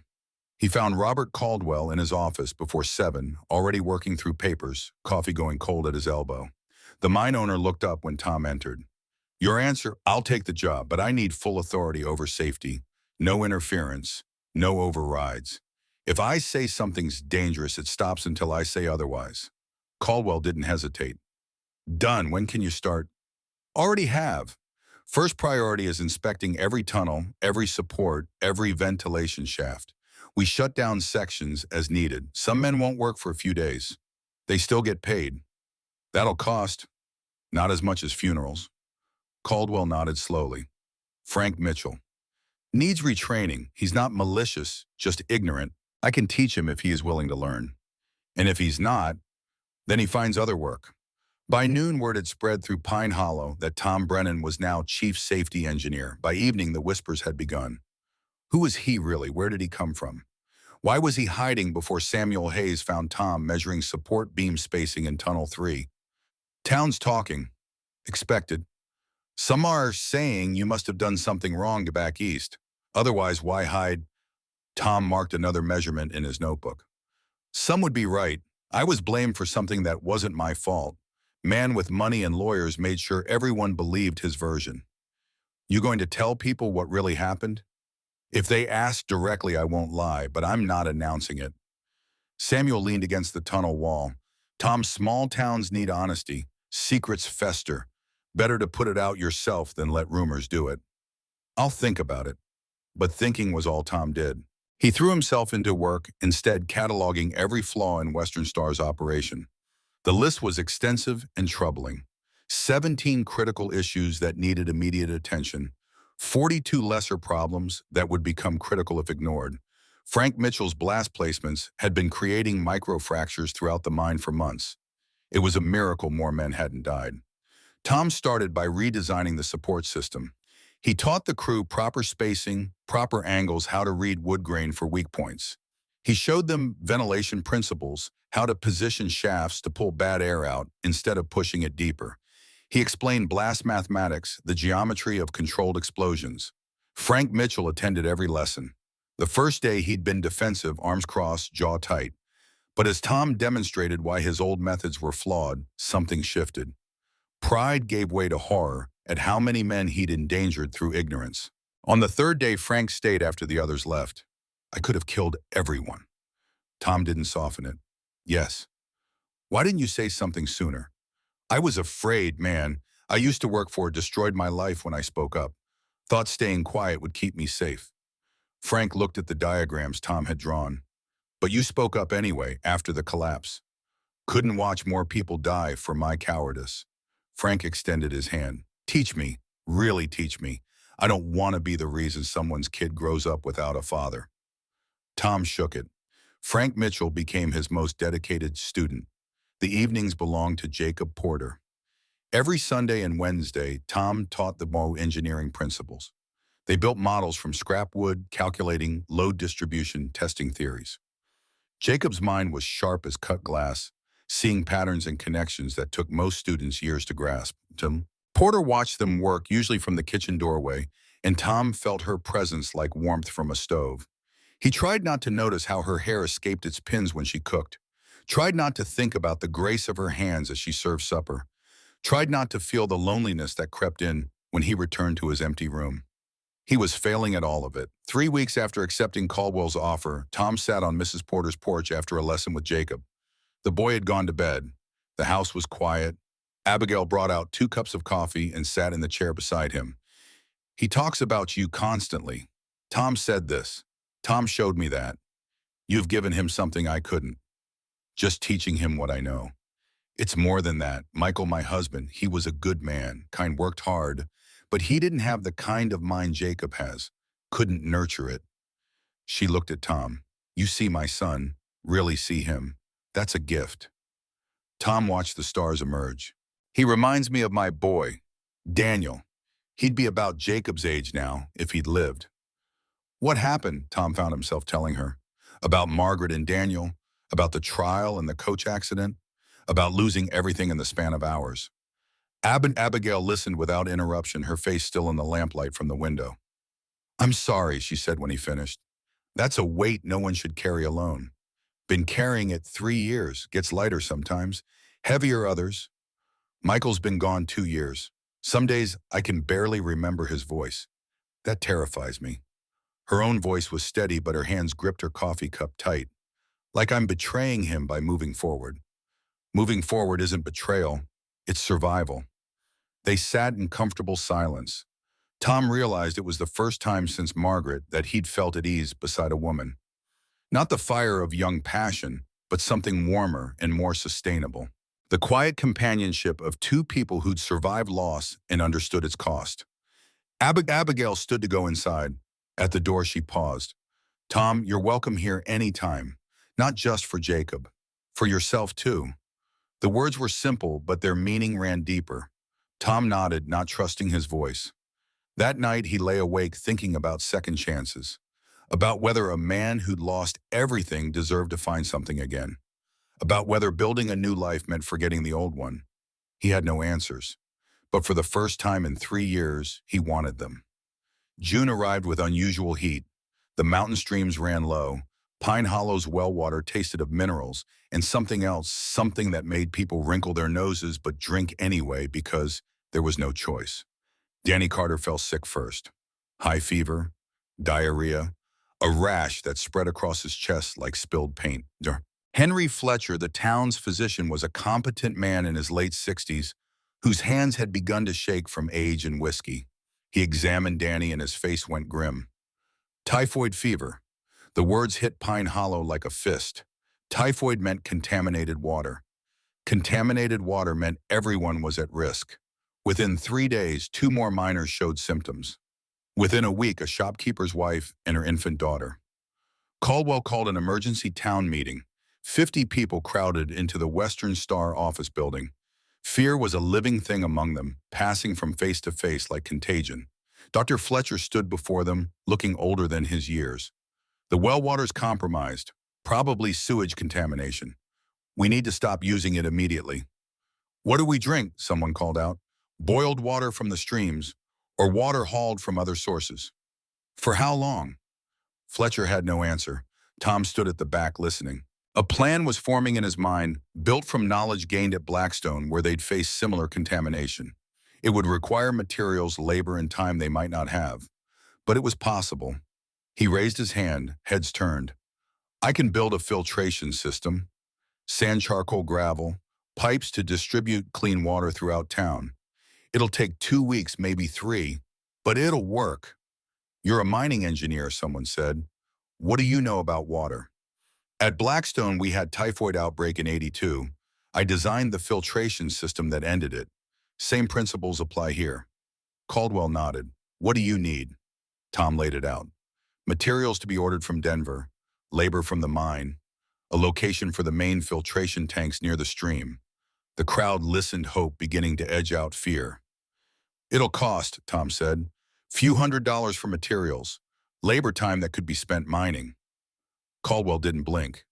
He found Robert Caldwell in his office before 7, already working through papers, coffee going cold at his elbow. The mine owner looked up when Tom entered. Your answer, I'll take the job, but I need full authority over safety. No interference, no overrides. If I say something's dangerous, it stops until I say otherwise. Caldwell didn't hesitate. Done. When can you start? Already have. First priority is inspecting every tunnel, every support, every ventilation shaft. We shut down sections as needed. Some men won't work for a few days. They still get paid. That'll cost. Not as much as funerals. Caldwell nodded slowly. Frank Mitchell. Needs retraining. He's not malicious, just ignorant. I can teach him if he is willing to learn. And if he's not, then he finds other work. By noon, word had spread through Pine Hollow that Tom Brennan was now chief safety engineer. By evening, the whispers had begun. Who was he really? Where did he come from? Why was he hiding before Samuel Hayes found Tom measuring support beam spacing in Tunnel 3? Town's talking. Expected. Some are saying you must have done something wrong to back east. Otherwise, why hide? Tom marked another measurement in his notebook. Some would be right. I was blamed for something that wasn't my fault. Man with money and lawyers made sure everyone believed his version. You going to tell people what really happened? If they ask directly, I won't lie, but I'm not announcing it. Samuel leaned against the tunnel wall. Tom, small towns need honesty. Secrets fester. Better to put it out yourself than let rumors do it. I'll think about it. But thinking was all Tom did. He threw himself into work, instead cataloging every flaw in Western Star's operation. The list was extensive and troubling. 17 critical issues that needed immediate attention, 42 lesser problems that would become critical if ignored. Frank Mitchell's blast placements had been creating microfractures throughout the mine for months. It was a miracle more men hadn't died. Tom started by redesigning the support system. He taught the crew proper spacing, proper angles, how to read wood grain for weak points. He showed them ventilation principles, how to position shafts to pull bad air out instead of pushing it deeper. He explained blast mathematics, the geometry of controlled explosions. Frank Mitchell attended every lesson. The first day he'd been defensive, arms crossed, jaw tight. But as Tom demonstrated why his old methods were flawed, something shifted. Pride gave way to horror at how many men he'd endangered through ignorance. On the third day, Frank stayed after the others left. I could have killed everyone. Tom didn't soften it. Yes. Why didn't you say something sooner? I was afraid, man. I used to work for it, destroyed my life when I spoke up. Thought staying quiet would keep me safe. Frank looked at the diagrams Tom had drawn. But you spoke up anyway, after the collapse. Couldn't watch more people die for my cowardice. Frank extended his hand. Teach me, really teach me. I don't want to be the reason someone's kid grows up without a father. Tom shook it. Frank Mitchell became his most dedicated student. The evenings belonged to Jacob Porter. Every Sunday and Wednesday, Tom taught the Mo engineering principles. They built models from scrap wood, calculating load distribution, testing theories. Jacob's mind was sharp as cut glass, seeing patterns and connections that took most students years to grasp. Porter watched them work, usually from the kitchen doorway, and Tom felt her presence like warmth from a stove. He tried not to notice how her hair escaped its pins when she cooked, tried not to think about the grace of her hands as she served supper, tried not to feel the loneliness that crept in when he returned to his empty room. He was failing at all of it. 3 weeks after accepting Caldwell's offer, Tom sat on Mrs. Porter's porch after a lesson with Jacob. The boy had gone to bed. The house was quiet. Abigail brought out 2 cups of coffee and sat in the chair beside him. He talks about you constantly. Tom said this. Tom showed me that. You've given him something I couldn't. Just teaching him what I know. It's more than that. Michael, my husband, he was a good man, worked hard, but he didn't have the kind of mind Jacob has. Couldn't nurture it. She looked at Tom. You see my son, really see him. That's a gift. Tom watched the stars emerge. He reminds me of my boy, Daniel. He'd be about Jacob's age now, if he'd lived. What happened? Tom found himself telling her. About Margaret and Daniel, about the trial and the coach accident, about losing everything in the span of hours. Abigail listened without interruption, her face still in the lamplight from the window. I'm sorry, she said when he finished. That's a weight no one should carry alone. Been carrying it 3 years, gets lighter sometimes, heavier others. Michael's been gone 2 years. Some days I can barely remember his voice. That terrifies me. Her own voice was steady, but her hands gripped her coffee cup tight, like I'm betraying him by moving forward. Moving forward isn't betrayal, it's survival. They sat in comfortable silence. Tom realized it was the first time since Margaret that he'd felt at ease beside a woman. Not the fire of young passion, but something warmer and more sustainable. The quiet companionship of 2 people who'd survived loss and understood its cost. Abigail stood to go inside. At the door, she paused. Tom, you're welcome here anytime, not just for Jacob, for yourself too. The words were simple, but their meaning ran deeper. Tom nodded, not trusting his voice. That night, he lay awake thinking about second chances, about whether a man who'd lost everything deserved to find something again, about whether building a new life meant forgetting the old one. He had no answers, but for the first time in 3 years, he wanted them. June arrived with unusual heat. The mountain streams ran low. Pine Hollow's well water tasted of minerals, and something else, something that made people wrinkle their noses but drink anyway because there was no choice. Danny Carter fell sick first. High fever, diarrhea, a rash that spread across his chest like spilled paint. Henry Fletcher, the town's physician, was a competent man in his late 60s whose hands had begun to shake from age and whiskey. He examined Danny and his face went grim. Typhoid fever. The words hit Pine Hollow like a fist. Typhoid meant contaminated water. Contaminated water meant everyone was at risk. Within 3 days, 2 more miners showed symptoms. Within a week, a shopkeeper's wife and her infant daughter. Caldwell called an emergency town meeting. 50 people crowded into the Western Star office building. Fear was a living thing among them, passing from face to face like contagion. Dr. Fletcher stood before them, looking older than his years. The well water's compromised, probably sewage contamination. We need to stop using it immediately. What do we drink? Someone called out. Boiled water from the streams, or water hauled from other sources. For how long? Fletcher had no answer. Tom stood at the back listening. A plan was forming in his mind, built from knowledge gained at Blackstone where they'd face similar contamination. It would require materials, labor, and time they might not have. But it was possible. He raised his hand, heads turned. I can build a filtration system. Sand, charcoal, gravel, pipes to distribute clean water throughout town. It'll take 2 weeks, maybe 3, but it'll work. You're a mining engineer, someone said. What do you know about water? At Blackstone, we had typhoid outbreak in '82. I designed the filtration system that ended it. Same principles apply here. Caldwell nodded. What do you need? Tom laid it out. Materials to be ordered from Denver, labor from the mine, a location for the main filtration tanks near the stream. The crowd listened, hope beginning to edge out fear. It'll cost, Tom said. Few $100s for materials, labor time that could be spent mining. Caldwell didn't blink.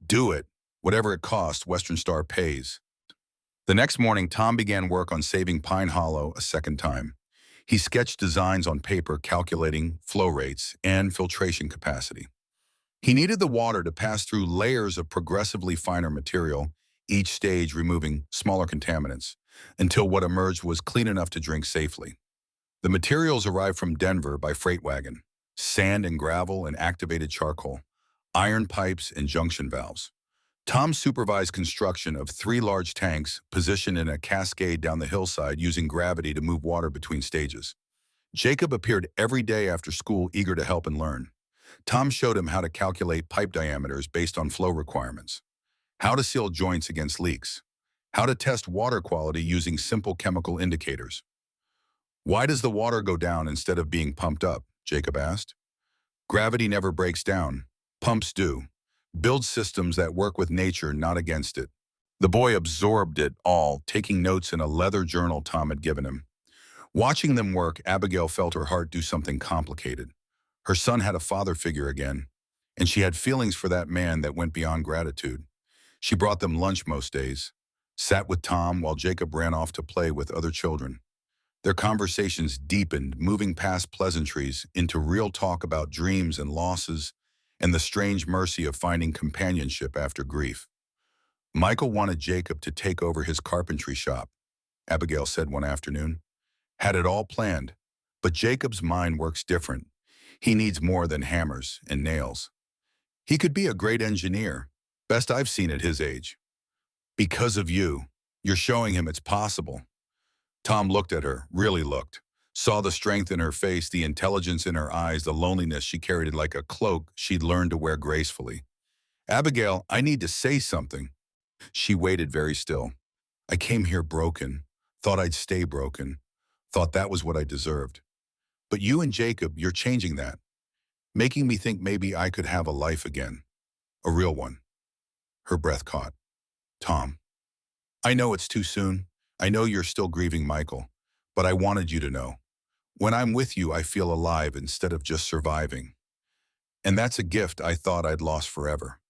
Do it. Whatever it costs, Western Star pays. The next morning, Tom began work on saving Pine Hollow a second time. He sketched designs on paper calculating flow rates and filtration capacity. He needed the water to pass through layers of progressively finer material, each stage removing smaller contaminants, until what emerged was clean enough to drink safely. The materials arrived from Denver by freight wagon: sand and gravel and activated charcoal, iron pipes and junction valves. Tom supervised construction of 3 large tanks positioned in a cascade down the hillside using gravity to move water between stages. Jacob appeared every day after school, eager to help and learn. Tom showed him how to calculate pipe diameters based on flow requirements, how to seal joints against leaks, how to test water quality using simple chemical indicators. Why does the water go down instead of being pumped up? Jacob asked. Gravity never breaks down. Pumps do. Build systems that work with nature, not against it. The boy absorbed it all, taking notes in a leather journal Tom had given him. Watching them work, Abigail felt her heart do something complicated. Her son had a father figure again, and she had feelings for that man that went beyond gratitude. She brought them lunch most days, sat with Tom while Jacob ran off to play with other children. Their conversations deepened, moving past pleasantries into real talk about dreams and losses and the strange mercy of finding companionship after grief. Michael wanted Jacob to take over his carpentry shop, Abigail said one afternoon. Had it all planned, but Jacob's mind works different. He needs more than hammers and nails. He could be a great engineer, best I've seen at his age. Because of you, you're showing him it's possible. Tom looked at her, really looked. Saw the strength in her face, the intelligence in her eyes, the loneliness she carried like a cloak she'd learned to wear gracefully. Abigail, I need to say something. She waited very still. I came here broken, thought I'd stay broken, thought that was what I deserved. But you and Jacob, you're changing that, making me think maybe I could have a life again, a real one. Her breath caught. Tom. I know it's too soon. I know you're still grieving Michael, but I wanted you to know. When I'm with you, I feel alive instead of just surviving. And that's a gift I thought I'd lost forever.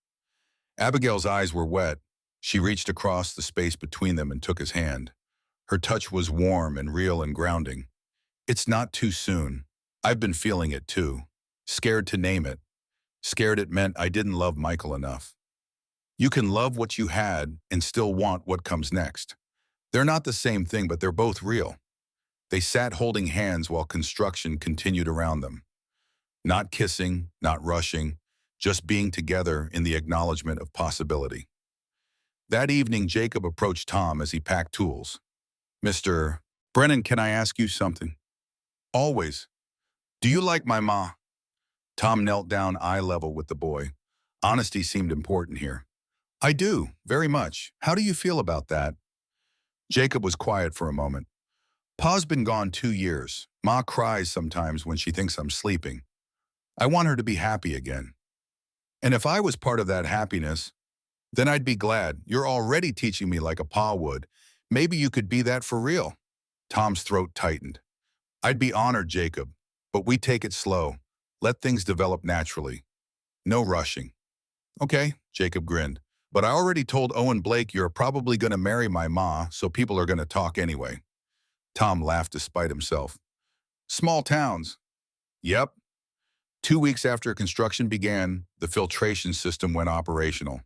Abigail's eyes were wet. She reached across the space between them and took his hand. Her touch was warm and real and grounding. It's not too soon. I've been feeling it too. Scared to name it. Scared it meant I didn't love Michael enough. You can love what you had and still want what comes next. They're not the same thing, but they're both real. They sat holding hands while construction continued around them. Not kissing, not rushing, just being together in the acknowledgement of possibility. That evening, Jacob approached Tom as he packed tools. Mr. Brennan, can I ask you something? Always. Do you like my ma? Tom knelt down eye level with the boy. Honesty seemed important here. I do, very much. How do you feel about that? Jacob was quiet for a moment. Pa's been gone 2 years. Ma cries sometimes when she thinks I'm sleeping. I want her to be happy again. And if I was part of that happiness, then I'd be glad. You're already teaching me like a pa would. Maybe you could be that for real. Tom's throat tightened. I'd be honored, Jacob, but we take it slow. Let things develop naturally. No rushing. Okay, Jacob grinned. But I already told Owen Blake you're probably going to marry my ma, so people are going to talk anyway. Tom laughed despite himself. Small towns. Yep. 2 weeks after construction began, the filtration system went operational.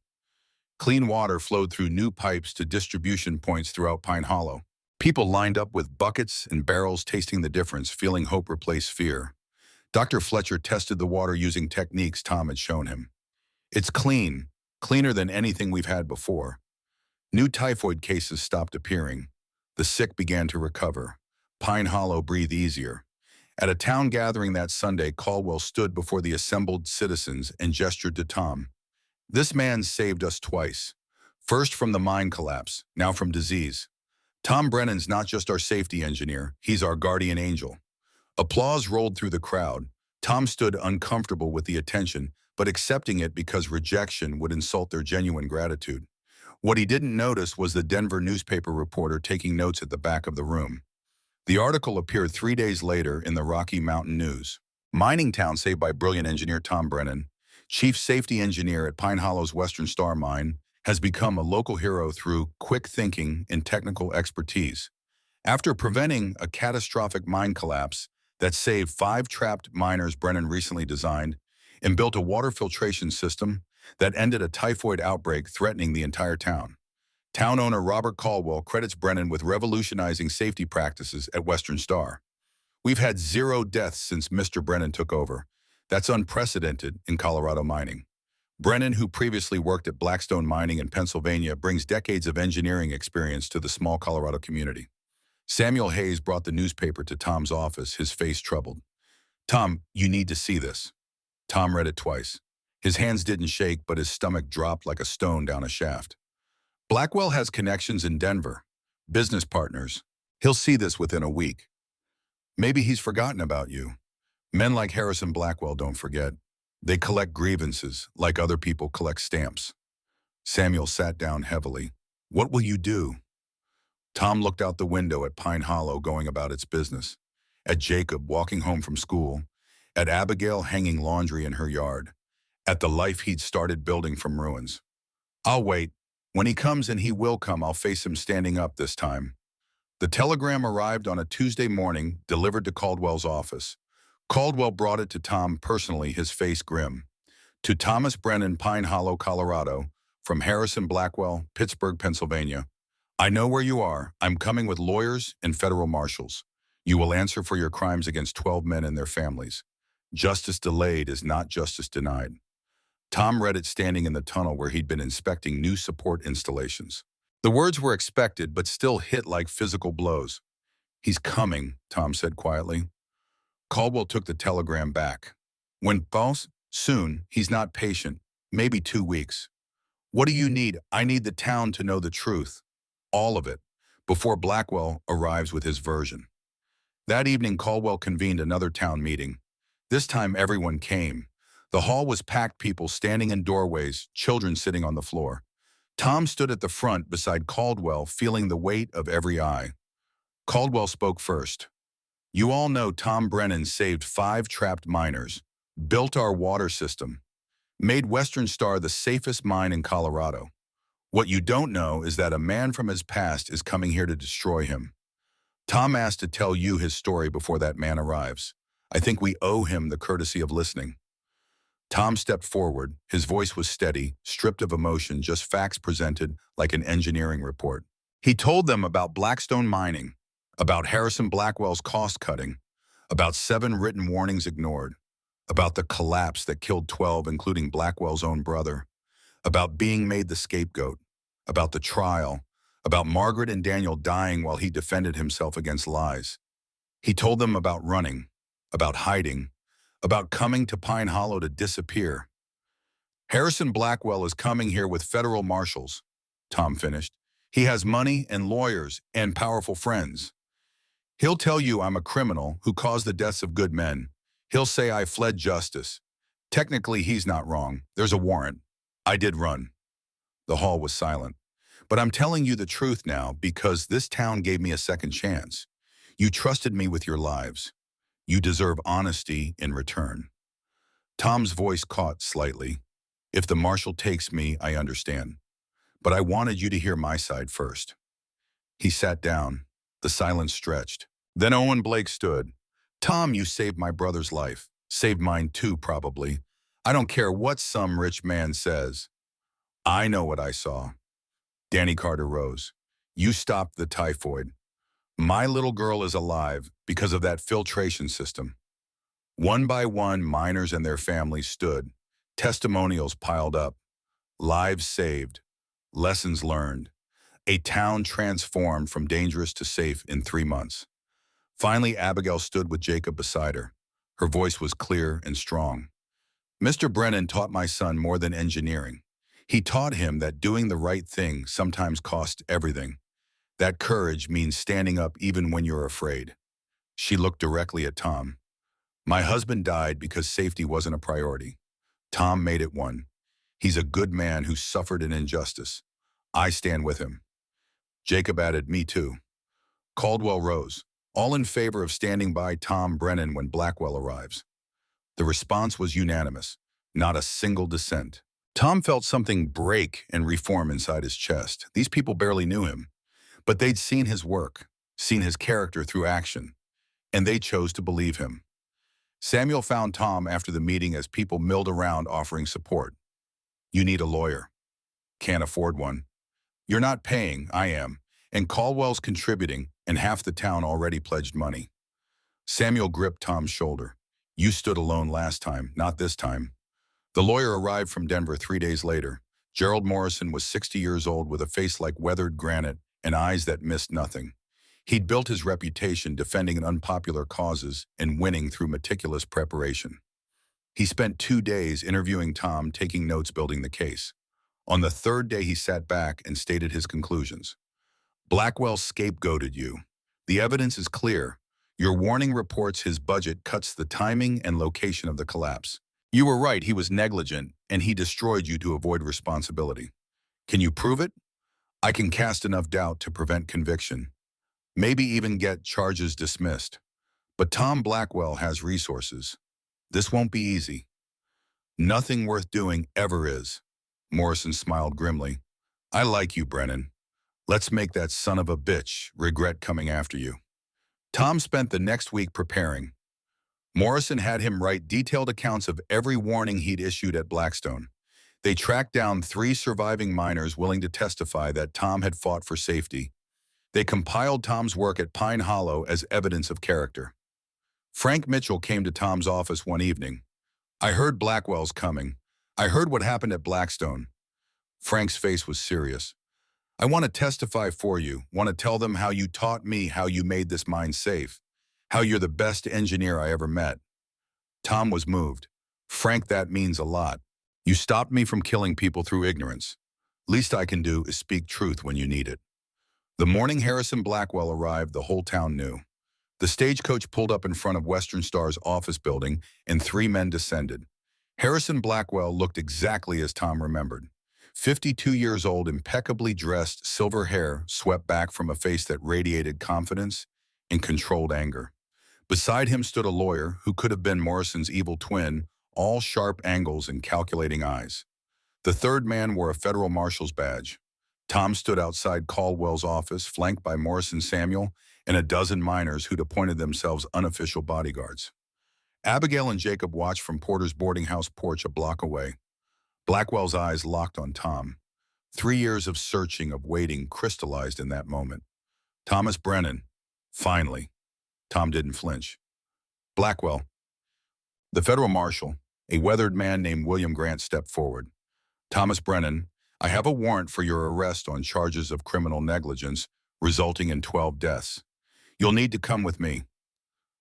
Clean water flowed through new pipes to distribution points throughout Pine Hollow. People lined up with buckets and barrels, tasting the difference, feeling hope replace fear. Dr. Fletcher tested the water using techniques Tom had shown him. It's clean, cleaner than anything we've had before. New typhoid cases stopped appearing. The sick began to recover. Pine Hollow breathed easier. At a town gathering that Sunday, Caldwell stood before the assembled citizens and gestured to Tom. This man saved us twice. First from the mine collapse, now from disease. Tom Brennan's not just our safety engineer, he's our guardian angel. Applause rolled through the crowd. Tom stood uncomfortable with the attention, but accepting it because rejection would insult their genuine gratitude. What he didn't notice was the Denver newspaper reporter taking notes at the back of the room. The article appeared 3 days later in the Rocky Mountain News. Mining town saved by brilliant engineer Tom Brennan, chief safety engineer at Pine Hollow's Western Star Mine, has become a local hero through quick thinking and technical expertise. After preventing a catastrophic mine collapse that saved 5 trapped miners, Brennan recently designed and built a water filtration system that ended a typhoid outbreak threatening the entire town. Town owner Robert Caldwell credits Brennan with revolutionizing safety practices at Western Star. We've had 0 deaths since Mr. Brennan took over. That's unprecedented in Colorado mining. Brennan, who previously worked at Blackstone Mining in Pennsylvania, brings decades of engineering experience to the small Colorado community. Samuel Hayes brought the newspaper to Tom's office, his face troubled. Tom, you need to see this. Tom read it twice. His hands didn't shake, but his stomach dropped like a stone down a shaft. Blackwell has connections in Denver, business partners. He'll see this within a week. Maybe he's forgotten about you. Men like Harrison Blackwell don't forget. They collect grievances like other people collect stamps. Samuel sat down heavily. What will you do? Tom looked out the window at Pine Hollow going about its business, at Jacob walking home from school, at Abigail hanging laundry in her yard, at the life he'd started building from ruins. I'll wait. When he comes, and he will come, I'll face him standing up this time. The telegram arrived on a Tuesday morning, delivered to Caldwell's office. Caldwell brought it to Tom personally, his face grim. To Thomas Brennan, Pine Hollow, Colorado, from Harrison Blackwell, Pittsburgh, Pennsylvania. I know where you are. I'm coming with lawyers and federal marshals. You will answer for your crimes against 12 men and their families. Justice delayed is not justice denied. Tom read it standing in the tunnel where he'd been inspecting new support installations. The words were expected, but still hit like physical blows. He's coming, Tom said quietly. Caldwell took the telegram back. When boss? Soon. He's not patient. Maybe 2 weeks. What do you need? I need the town to know the truth. All of it, before Blackwell arrives with his version. That evening, Caldwell convened another town meeting. This time, everyone came. The hall was packed, people standing in doorways, children sitting on the floor. Tom stood at the front beside Caldwell, feeling the weight of every eye. Caldwell spoke first. "You all know Tom Brennan saved 5 trapped miners, built our water system, made Western Star the safest mine in Colorado. What you don't know is that a man from his past is coming here to destroy him. Tom asked to tell you his story before that man arrives. I think we owe him the courtesy of listening." Tom stepped forward. His voice was steady, stripped of emotion, just facts presented like an engineering report. He told them about Blackstone mining, about Harrison Blackwell's cost-cutting, about 7 written warnings ignored, about the collapse that killed 12, including Blackwell's own brother, about being made the scapegoat, about the trial, about Margaret and Daniel dying while he defended himself against lies. He told them about running, about hiding, about coming to Pine Hollow to disappear. "Harrison Blackwell is coming here with federal marshals," Tom finished. "He has money and lawyers and powerful friends. He'll tell you I'm a criminal who caused the deaths of good men. He'll say I fled justice. Technically, he's not wrong. There's a warrant. I did run." The hall was silent. "But I'm telling you the truth now because this town gave me a second chance. You trusted me with your lives. You deserve honesty in return." Tom's voice caught slightly. "If the marshal takes me, I understand. But I wanted you to hear my side first." He sat down. The silence stretched. Then Owen Blake stood. "Tom, you saved my brother's life. Saved mine too, probably. I don't care what some rich man says. I know what I saw." Danny Carter rose. "You stopped the typhoid. My little girl is alive because of that filtration system." One by one, miners and their families stood. Testimonials piled up. Lives saved. Lessons learned. A town transformed from dangerous to safe in 3 months. Finally, Abigail stood with Jacob beside her. Her voice was clear and strong. "Mr. Brennan taught my son more than engineering. He taught him that doing the right thing sometimes costs everything. That courage means standing up even when you're afraid." She looked directly at Tom. "My husband died because safety wasn't a priority. Tom made it one. He's a good man who suffered an injustice. I stand with him." Jacob added, "Me too." Caldwell rose. "All in favor of standing by Tom Brennan when Blackwell arrives." The response was unanimous, not a single dissent. Tom felt something break and reform inside his chest. These people barely knew him, but they'd seen his work, seen his character through action, and they chose to believe him. Samuel found Tom after the meeting as people milled around offering support. "You need a lawyer." "Can't afford one." "You're not paying, I am, and Caldwell's contributing, and half the town already pledged money." Samuel gripped Tom's shoulder. "You stood alone last time, not this time." The lawyer arrived from Denver 3 days later. Gerald Morrison was 60 years old with a face like weathered granite and eyes that missed nothing. He'd built his reputation defending unpopular causes and winning through meticulous preparation. He spent 2 days interviewing Tom, taking notes, building the case. On the 3rd day, he sat back and stated his conclusions. "Blackwell scapegoated you. The evidence is clear. Your warning reports his budget cuts the timing and location of the collapse. You were right, he was negligent, and he destroyed you to avoid responsibility. Can you prove it? I can cast enough doubt to prevent conviction. Maybe even get charges dismissed. But Tom Blackwell has resources. This won't be easy." "Nothing worth doing ever is." Morrison smiled grimly. "I like you, Brennan. Let's make that son of a bitch regret coming after you." Tom spent the next week preparing. Morrison had him write detailed accounts of every warning he'd issued at Blackstone. They tracked down 3 surviving miners willing to testify that Tom had fought for safety. They compiled Tom's work at Pine Hollow as evidence of character. Frank Mitchell came to Tom's office one evening. "I heard Blackwell's coming. I heard what happened at Blackstone." Frank's face was serious. "I want to testify for you, want to tell them how you taught me how you made this mine safe, how you're the best engineer I ever met." Tom was moved. "Frank, that means a lot. You stopped me from killing people through ignorance. Least I can do is speak truth when you need it." The morning Harrison Blackwell arrived, the whole town knew. The stagecoach pulled up in front of Western Star's office building, and 3 men descended. Harrison Blackwell looked exactly as Tom remembered. 52 years old, impeccably dressed, silver hair swept back from a face that radiated confidence and controlled anger. Beside him stood a lawyer who could have been Morrison's evil twin, all sharp angles and calculating eyes. The third man wore a federal marshal's badge. Tom stood outside Caldwell's office, flanked by Morrison Samuel and a dozen miners who'd appointed themselves unofficial bodyguards. Abigail and Jacob watched from Porter's boarding house porch a block away. Blackwell's eyes locked on Tom. 3 years of searching, of waiting, crystallized in that moment. Thomas Brennan. Finally. Tom didn't flinch. Blackwell. The federal marshal, a weathered man named William Grant, stepped forward. Thomas Brennan, I have a warrant for your arrest on charges of criminal negligence, resulting in 12 deaths. You'll need to come with me.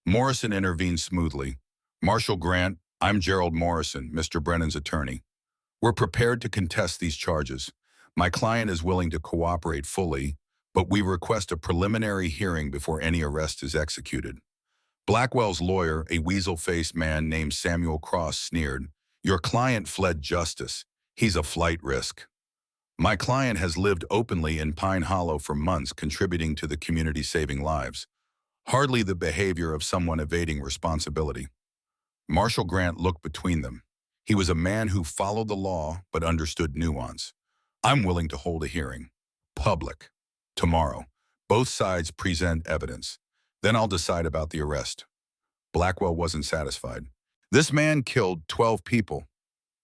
Morrison intervened smoothly. Marshal Grant, I'm Gerald Morrison, Mr. Brennan's attorney. We're prepared to contest these charges. My client is willing to cooperate fully, but we request a preliminary hearing before any arrest is executed. Blackwell's lawyer, a weasel-faced man named Samuel Cross, sneered, Your client fled justice. He's a flight risk. My client has lived openly in Pine Hollow for months, contributing to the community, saving lives. Hardly the behavior of someone evading responsibility. Marshal Grant looked between them. He was a man who followed the law but understood nuance. I'm willing to hold a hearing. Public. Tomorrow. Both sides present evidence. Then I'll decide about the arrest. Blackwell wasn't satisfied. This man killed 12 people.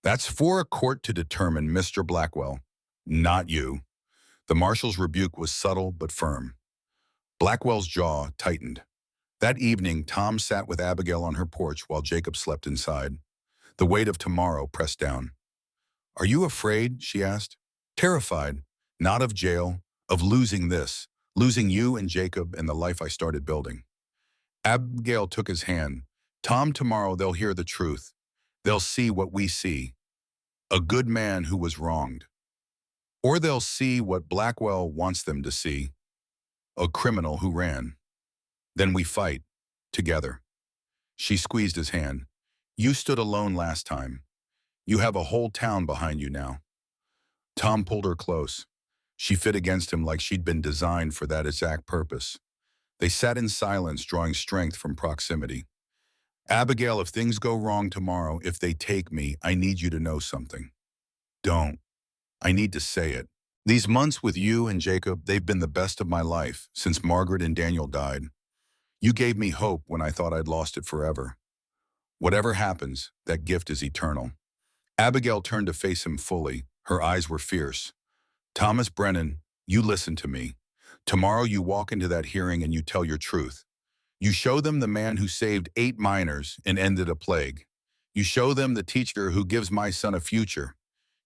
That's for a court to determine, Mr. Blackwell. Not you. The marshal's rebuke was subtle but firm. Blackwell's jaw tightened. That evening, Tom sat with Abigail on her porch while Jacob slept inside. The weight of tomorrow pressed down. Are you afraid? She asked. Terrified. Not of jail, of losing this, losing you and Jacob and the life I started building. Abigail took his hand. Tom, tomorrow they'll hear the truth. They'll see what we see. A good man who was wronged. Or they'll see what Blackwell wants them to see. A criminal who ran. Then we fight. Together. She squeezed his hand. You stood alone last time. You have a whole town behind you now. Tom pulled her close. She fit against him like she'd been designed for that exact purpose. They sat in silence, drawing strength from proximity. Abigail, if things go wrong tomorrow, if they take me, I need you to know something. Don't. I need to say it. These months with you and Jacob, they've been the best of my life since Margaret and Daniel died. You gave me hope when I thought I'd lost it forever. Whatever happens, that gift is eternal. Abigail turned to face him fully. Her eyes were fierce. Thomas Brennan, you listen to me. Tomorrow you walk into that hearing and you tell your truth. You show them the man who saved 8 miners and ended a plague. You show them the teacher who gives my son a future.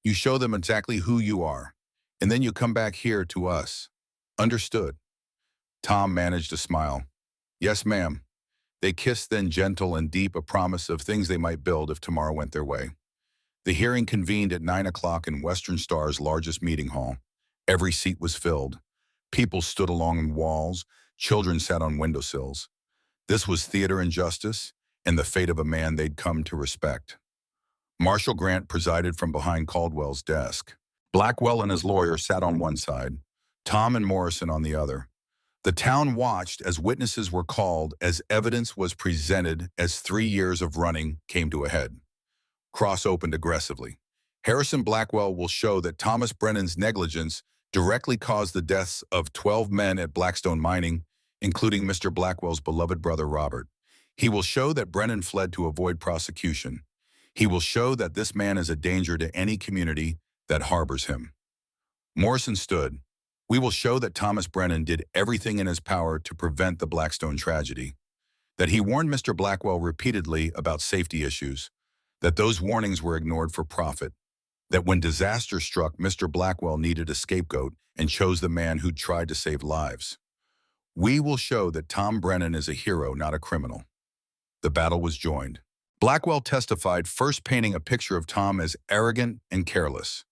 You show them exactly who you are. And then you come back here to us. Understood? Tom managed a smile. Yes, ma'am. They kissed, then gentle and deep, a promise of things they might build if tomorrow went their way. The hearing convened at 9 o'clock in Western Star's largest meeting hall. Every seat was filled. People stood along walls. Children sat on windowsills. This was theater and justice, and the fate of a man they'd come to respect. Marshal Grant presided from behind Caldwell's desk. Blackwell and his lawyer sat on one side, Tom and Morrison on the other. The town watched as witnesses were called, as evidence was presented, as 3 years of running came to a head. Cross opened aggressively. Harrison Blackwell will show that Thomas Brennan's negligence directly caused the deaths of 12 men at Blackstone Mining, including Mr. Blackwell's beloved brother Robert. He will show that Brennan fled to avoid prosecution. He will show that this man is a danger to any community that harbors him. Morrison stood. We will show that Thomas Brennan did everything in his power to prevent the Blackstone tragedy, that he warned Mr. Blackwell repeatedly about safety issues, that those warnings were ignored for profit, that when disaster struck, Mr. Blackwell needed a scapegoat and chose the man who'd tried to save lives. We will show that Tom Brennan is a hero, not a criminal. The battle was joined. Blackwell testified, first painting a picture of Tom as arrogant and careless.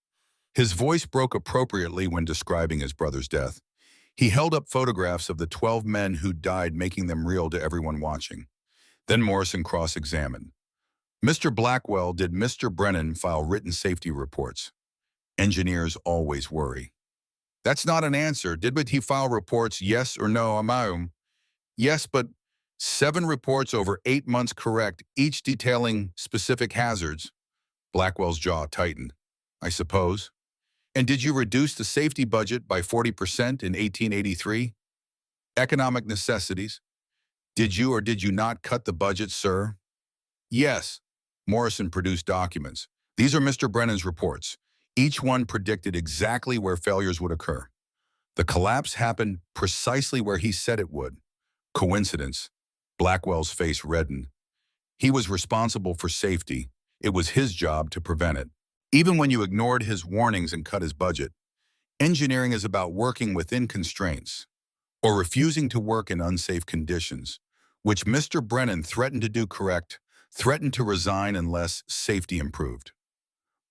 His voice broke appropriately when describing his brother's death. He held up photographs of the 12 men who died, making them real to everyone watching. Then Morrison cross-examined. Mr. Blackwell, did Mr. Brennan file written safety reports? Engineers always worry. That's not an answer. Did he file reports, yes or no? Yes, but 7 reports over 8 months correct, each detailing specific hazards. Blackwell's jaw tightened. I suppose. And did you reduce the safety budget by 40% in 1883? Economic necessities. Did you or did you not cut the budget, sir? Yes. Morrison produced documents. These are Mr. Brennan's reports. Each one predicted exactly where failures would occur. The collapse happened precisely where he said it would. Coincidence? Blackwell's face reddened. He was responsible for safety. It was his job to prevent it. Even when you ignored his warnings and cut his budget, engineering is about working within constraints or refusing to work in unsafe conditions, which Mr. Brennan threatened to do correct, threatened to resign unless safety improved.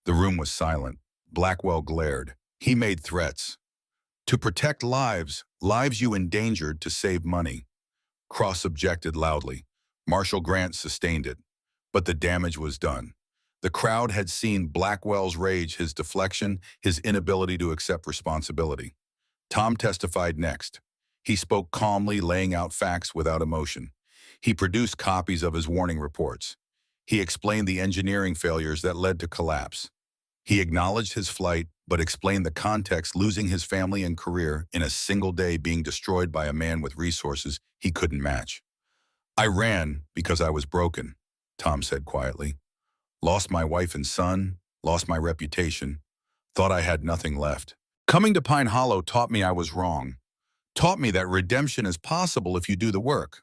The room was silent. Blackwell glared. He made threats. To protect lives, lives you endangered to save money. Cross objected loudly. Marshall Grant sustained it. But the damage was done. The crowd had seen Blackwell's rage, his deflection, his inability to accept responsibility. Tom testified next. He spoke calmly, laying out facts without emotion. He produced copies of his warning reports. He explained the engineering failures that led to collapse. He acknowledged his flight, but explained the context, losing his family and career in a single day, being destroyed by a man with resources he couldn't match. I ran because I was broken, Tom said quietly. Lost my wife and son, lost my reputation, thought I had nothing left. Coming to Pine Hollow taught me I was wrong, taught me that redemption is possible if you do the work.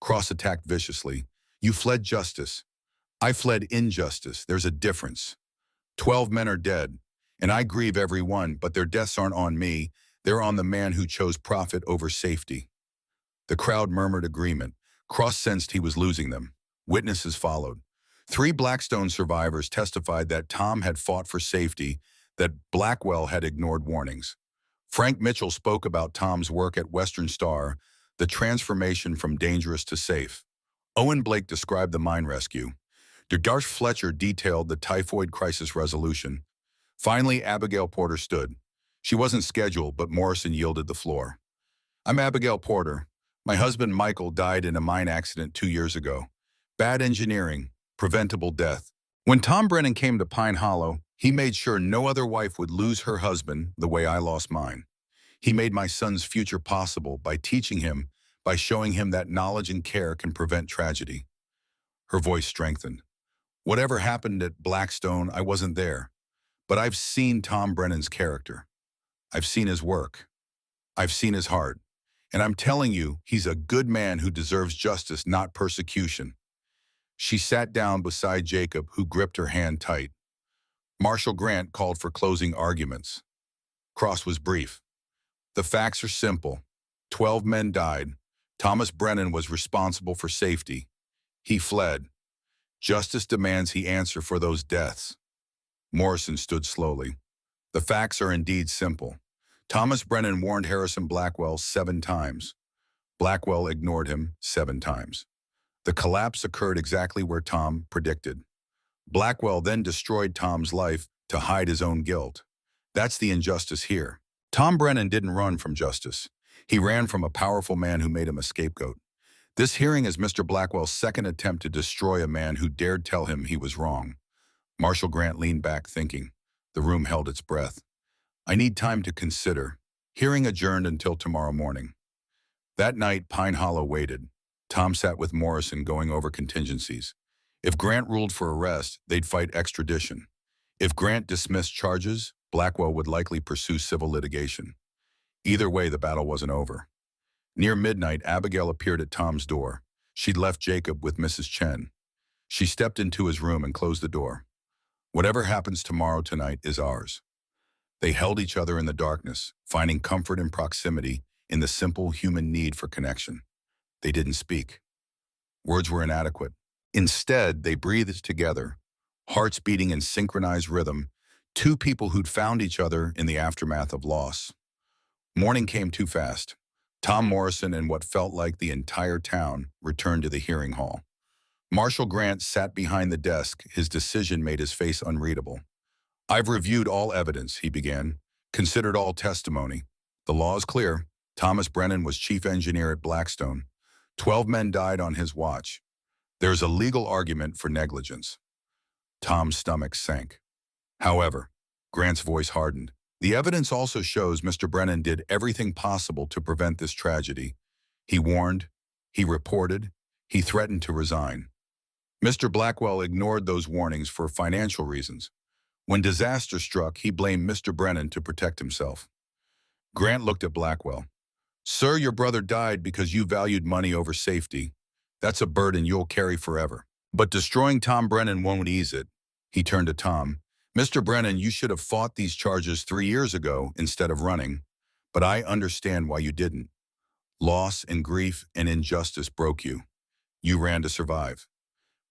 Cross attacked viciously. You fled justice. I fled injustice. There's a difference. 12 men are dead, and I grieve every one, but their deaths aren't on me. They're on the man who chose profit over safety. The crowd murmured agreement. Cross sensed he was losing them. Witnesses followed. 3 Blackstone survivors testified that Tom had fought for safety, that Blackwell had ignored warnings. Frank Mitchell spoke about Tom's work at Western Star, the transformation from dangerous to safe. Owen Blake described the mine rescue. Darsh Fletcher detailed the typhoid crisis resolution. Finally, Abigail Porter stood. She wasn't scheduled, but Morrison yielded the floor. I'm Abigail Porter. My husband Michael died in a mine accident 2 years ago. Bad engineering, preventable death. When Tom Brennan came to Pine Hollow, he made sure no other wife would lose her husband the way I lost mine. He made my son's future possible by teaching him, by showing him that knowledge and care can prevent tragedy. Her voice strengthened. Whatever happened at Blackstone, I wasn't there. But I've seen Tom Brennan's character. I've seen his work. I've seen his heart. And I'm telling you, he's a good man who deserves justice, not persecution. She sat down beside Jacob, who gripped her hand tight. Marshall Grant called for closing arguments. Cross was brief. The facts are simple. 12 men died. Thomas Brennan was responsible for safety. He fled. Justice demands he answer for those deaths. Morrison stood slowly. The facts are indeed simple. Thomas Brennan warned Harrison Blackwell 7 times. Blackwell ignored him 7 times. The collapse occurred exactly where Tom predicted. Blackwell then destroyed Tom's life to hide his own guilt. That's the injustice here. Tom Brennan didn't run from justice. He ran from a powerful man who made him a scapegoat. This hearing is Mr. Blackwell's second attempt to destroy a man who dared tell him he was wrong. Marshall Grant leaned back, thinking. The room held its breath. I need time to consider. Hearing adjourned until tomorrow morning. That night, Pine Hollow waited. Tom sat with Morrison going over contingencies. If Grant ruled for arrest, they'd fight extradition. If Grant dismissed charges, Blackwell would likely pursue civil litigation. Either way, the battle wasn't over. Near midnight, Abigail appeared at Tom's door. She'd left Jacob with Mrs. Chen. She stepped into his room and closed the door. Whatever happens tomorrow tonight is ours. They held each other in the darkness, finding comfort in proximity, in the simple human need for connection. They didn't speak. Words were inadequate. Instead, they breathed together, hearts beating in synchronized rhythm, 2 people who'd found each other in the aftermath of loss. Morning came too fast. Tom Morrison and what felt like the entire town returned to the hearing hall. Marshall Grant sat behind the desk. His decision made his face unreadable. I've reviewed all evidence, he began, considered all testimony. The law is clear. Thomas Brennan was chief engineer at Blackstone. 12 men died on his watch. There's a legal argument for negligence. Tom's stomach sank. However, Grant's voice hardened. The evidence also shows Mr. Brennan did everything possible to prevent this tragedy. He warned, he reported, he threatened to resign. Mr. Blackwell ignored those warnings for financial reasons. When disaster struck, he blamed Mr. Brennan to protect himself. Grant looked at Blackwell. Sir, your brother died because you valued money over safety. That's a burden you'll carry forever. But destroying Tom Brennan won't ease it. He turned to Tom. Mr. Brennan, you should have fought these charges 3 years ago instead of running. But I understand why you didn't. Loss and grief and injustice broke you. You ran to survive.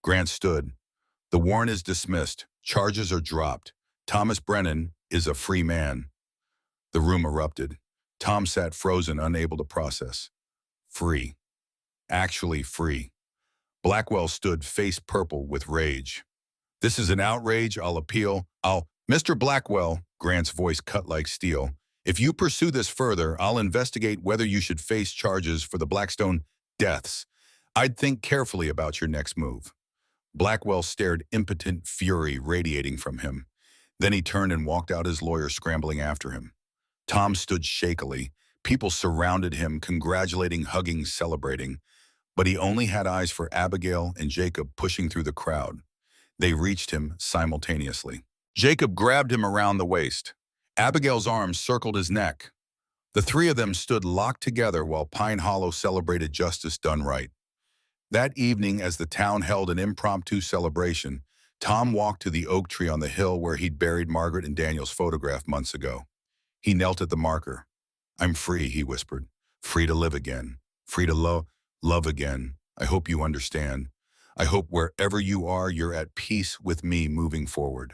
Grant stood. The warrant is dismissed. Charges are dropped. Thomas Brennan is a free man. The room erupted. Tom sat frozen, unable to process. Free. Actually free. Blackwell stood face purple with rage. This is an outrage. I'll appeal. Mr. Blackwell, Grant's voice cut like steel, if you pursue this further, I'll investigate whether you should face charges for the Blackstone deaths. I'd think carefully about your next move. Blackwell stared, impotent fury radiating from him. Then he turned and walked out, his lawyer scrambling after him. Tom stood shakily. People surrounded him, congratulating, hugging, celebrating. But he only had eyes for Abigail and Jacob pushing through the crowd. They reached him simultaneously. Jacob grabbed him around the waist. Abigail's arms circled his neck. The three of them stood locked together while Pine Hollow celebrated justice done right. That evening, as the town held an impromptu celebration, Tom walked to the oak tree on the hill where he'd buried Margaret and Daniel's photograph months ago. He knelt at the marker. I'm free, he whispered. Free to live again. Free to love again. I hope you understand. I hope wherever you are, you're at peace with me moving forward.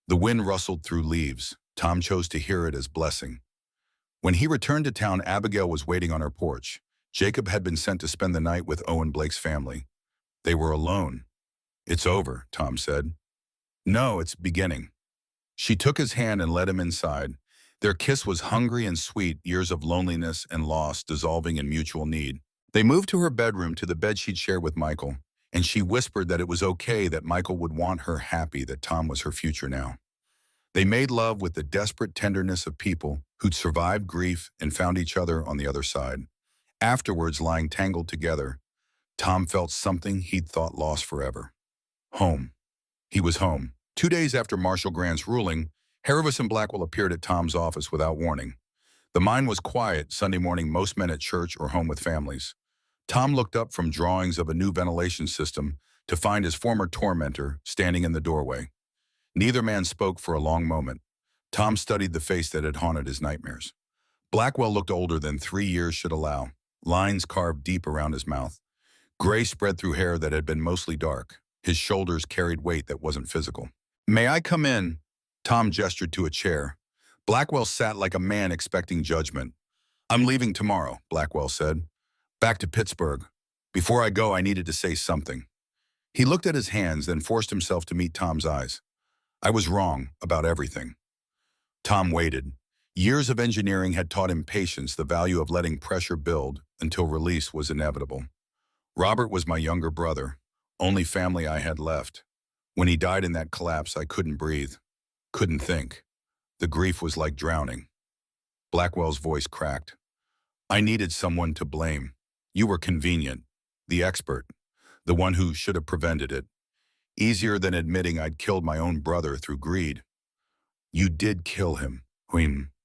The wind rustled through leaves. Tom chose to hear it as blessing. When he returned to town, Abigail was waiting on her porch. Jacob had been sent to spend the night with Owen Blake's family. They were alone. It's over, Tom said. No, it's beginning. She took his hand and led him inside. Their kiss was hungry and sweet, years of loneliness and loss dissolving in mutual need. They moved to her bedroom, to the bed she'd shared with Michael, and she whispered that it was okay, that Michael would want her happy, that Tom was her future now. They made love with the desperate tenderness of people who'd survived grief and found each other on the other side. Afterwards, lying tangled together, Tom felt something he'd thought lost forever. Home. He was home. 2 days after Marshall Grant's ruling, Harris and Blackwell appeared at Tom's office without warning. The mine was quiet. Sunday morning, most men at church or home with families. Tom looked up from drawings of a new ventilation system to find his former tormentor standing in the doorway. Neither man spoke for a long moment. Tom studied the face that had haunted his nightmares. Blackwell looked older than 3 years should allow, lines carved deep around his mouth. Gray spread through hair that had been mostly dark. His shoulders carried weight that wasn't physical. May I come in? Tom gestured to a chair. Blackwell sat like a man expecting judgment. I'm leaving tomorrow, Blackwell said. Back to Pittsburgh. Before I go, I needed to say something. He looked at his hands, then forced himself to meet Tom's eyes. I was wrong about everything. Tom waited. Years of engineering had taught him patience, the value of letting pressure build until release was inevitable. Robert was my younger brother, only family I had left. When he died in that collapse, I couldn't breathe, couldn't think. The grief was like drowning. Blackwell's voice cracked. I needed someone to blame. You were convenient, the expert, the one who should have prevented it. Easier than admitting I'd killed my own brother through greed. You did kill him,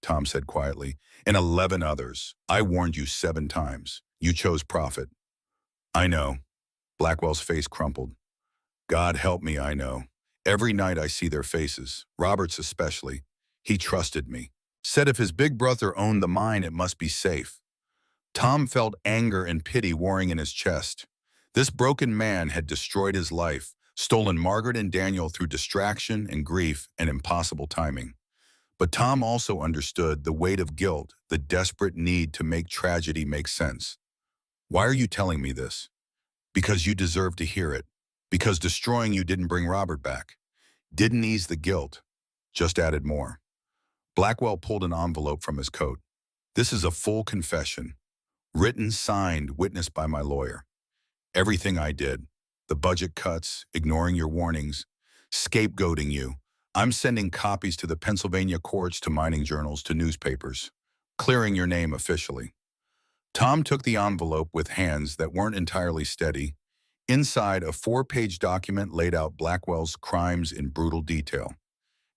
Tom said quietly, and 11 others. I warned you 7 times. You chose profit. I know. Blackwell's face crumpled. God help me, I know. Every night I see their faces, Robert's especially. He trusted me. Said if his big brother owned the mine, it must be safe. Tom felt anger and pity warring in his chest. This broken man had destroyed his life, stolen Margaret and Daniel through distraction and grief and impossible timing. But Tom also understood the weight of guilt, the desperate need to make tragedy make sense. Why are you telling me this? Because you deserve to hear it. Because destroying you didn't bring Robert back. Didn't ease the guilt. just added more. Blackwell pulled an envelope from his coat. This is a full confession. Written, signed, witnessed by my lawyer. Everything I did. The budget cuts, ignoring your warnings, scapegoating you. I'm sending copies to the Pennsylvania courts, to mining journals, to newspapers. Clearing your name officially. Tom took the envelope with hands that weren't entirely steady. Inside, a 4-page document laid out Blackwell's crimes in brutal detail.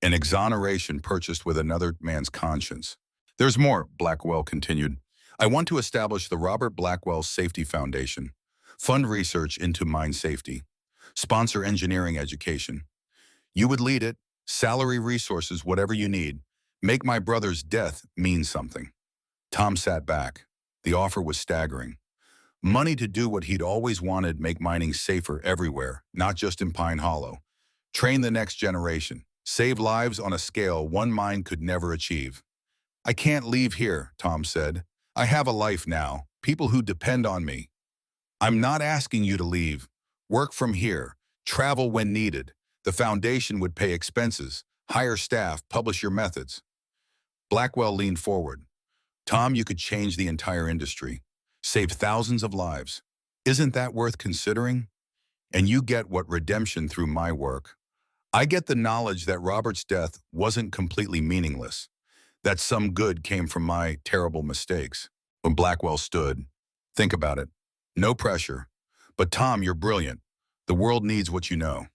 An exoneration purchased with another man's conscience. There's more, Blackwell continued. I want to establish the Robert Blackwell Safety Foundation. Fund research into mine safety. Sponsor engineering education. You would lead it. Salary, resources, whatever you need. Make my brother's death mean something. Tom sat back. The offer was staggering. Money to do what he'd always wanted, make mining safer everywhere, not just in Pine Hollow. Train the next generation. Save lives on a scale one mine could never achieve. I can't leave here, Tom said. I have a life now, people who depend on me. I'm not asking you to leave. Work from here. Travel when needed. The foundation would pay expenses, hire staff, publish your methods. Blackwell leaned forward. Tom, you could change the entire industry. Save thousands of lives. Isn't that worth considering? And you get what redemption through my work. I get the knowledge that Robert's death wasn't completely meaningless, that some good came from my terrible mistakes. When Blackwell stood, think about it. No pressure. But Tom, you're brilliant. The world needs what you know.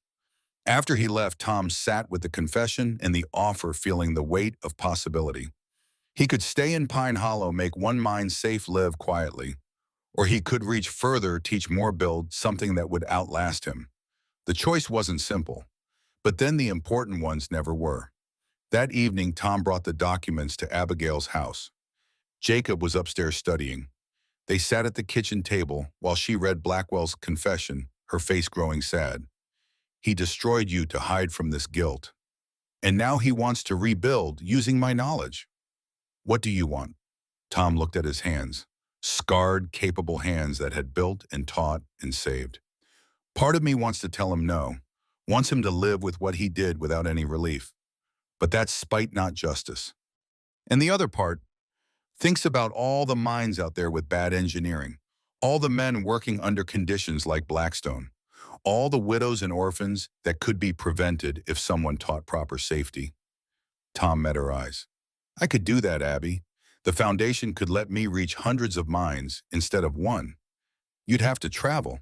After he left, Tom sat with the confession and the offer, feeling the weight of possibility. He could stay in Pine Hollow, make one mine safe, live quietly. Or he could reach further, teach more, build something that would outlast him. The choice wasn't simple, but then the important ones never were. That evening, Tom brought the documents to Abigail's house. Jacob was upstairs studying. They sat at the kitchen table while she read Blackwell's confession, her face growing sad. He destroyed you to hide from this guilt. And now he wants to rebuild using my knowledge. What do you want? Tom looked at his hands. Scarred, capable hands that had built and taught and saved. Part of me wants to tell him no, wants him to live with what he did without any relief. But that's spite, not justice. And the other part thinks about all the mines out there with bad engineering, all the men working under conditions like Blackstone, all the widows and orphans that could be prevented if someone taught proper safety. Tom met her eyes. I could do that, Abby. The foundation could let me reach hundreds of mines instead of one. You'd have to travel.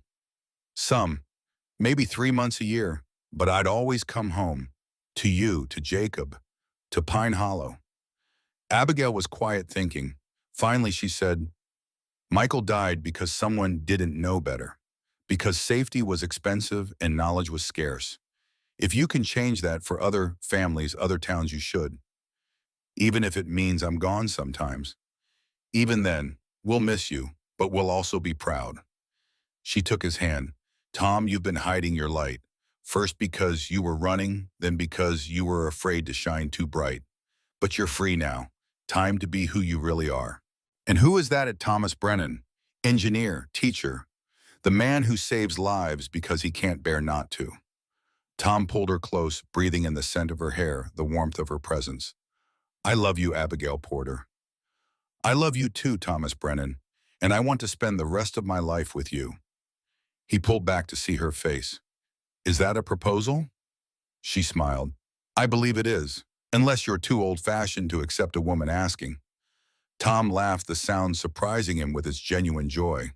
Some, maybe 3 months a year, but I'd always come home. To you, to Jacob, to Pine Hollow. Abigail was quiet, thinking. Finally, she said, Michael died because someone didn't know better, because safety was expensive and knowledge was scarce. If you can change that for other families, other towns, you should. Even if it means I'm gone sometimes. Even then, we'll miss you, but we'll also be proud. She took his hand. Tom, you've been hiding your light. First because you were running, then because you were afraid to shine too bright. But you're free now. Time to be who you really are. And who is that at Thomas Brennan? Engineer, teacher, the man who saves lives because he can't bear not to. Tom pulled her close, breathing in the scent of her hair, the warmth of her presence. I love you, Abigail Porter. I love you too, Thomas Brennan, and I want to spend the rest of my life with you. He pulled back to see her face. Is that a proposal? She smiled. I believe it is, unless you're too old-fashioned to accept a woman asking. Tom laughed, the sound surprising him with its genuine joy.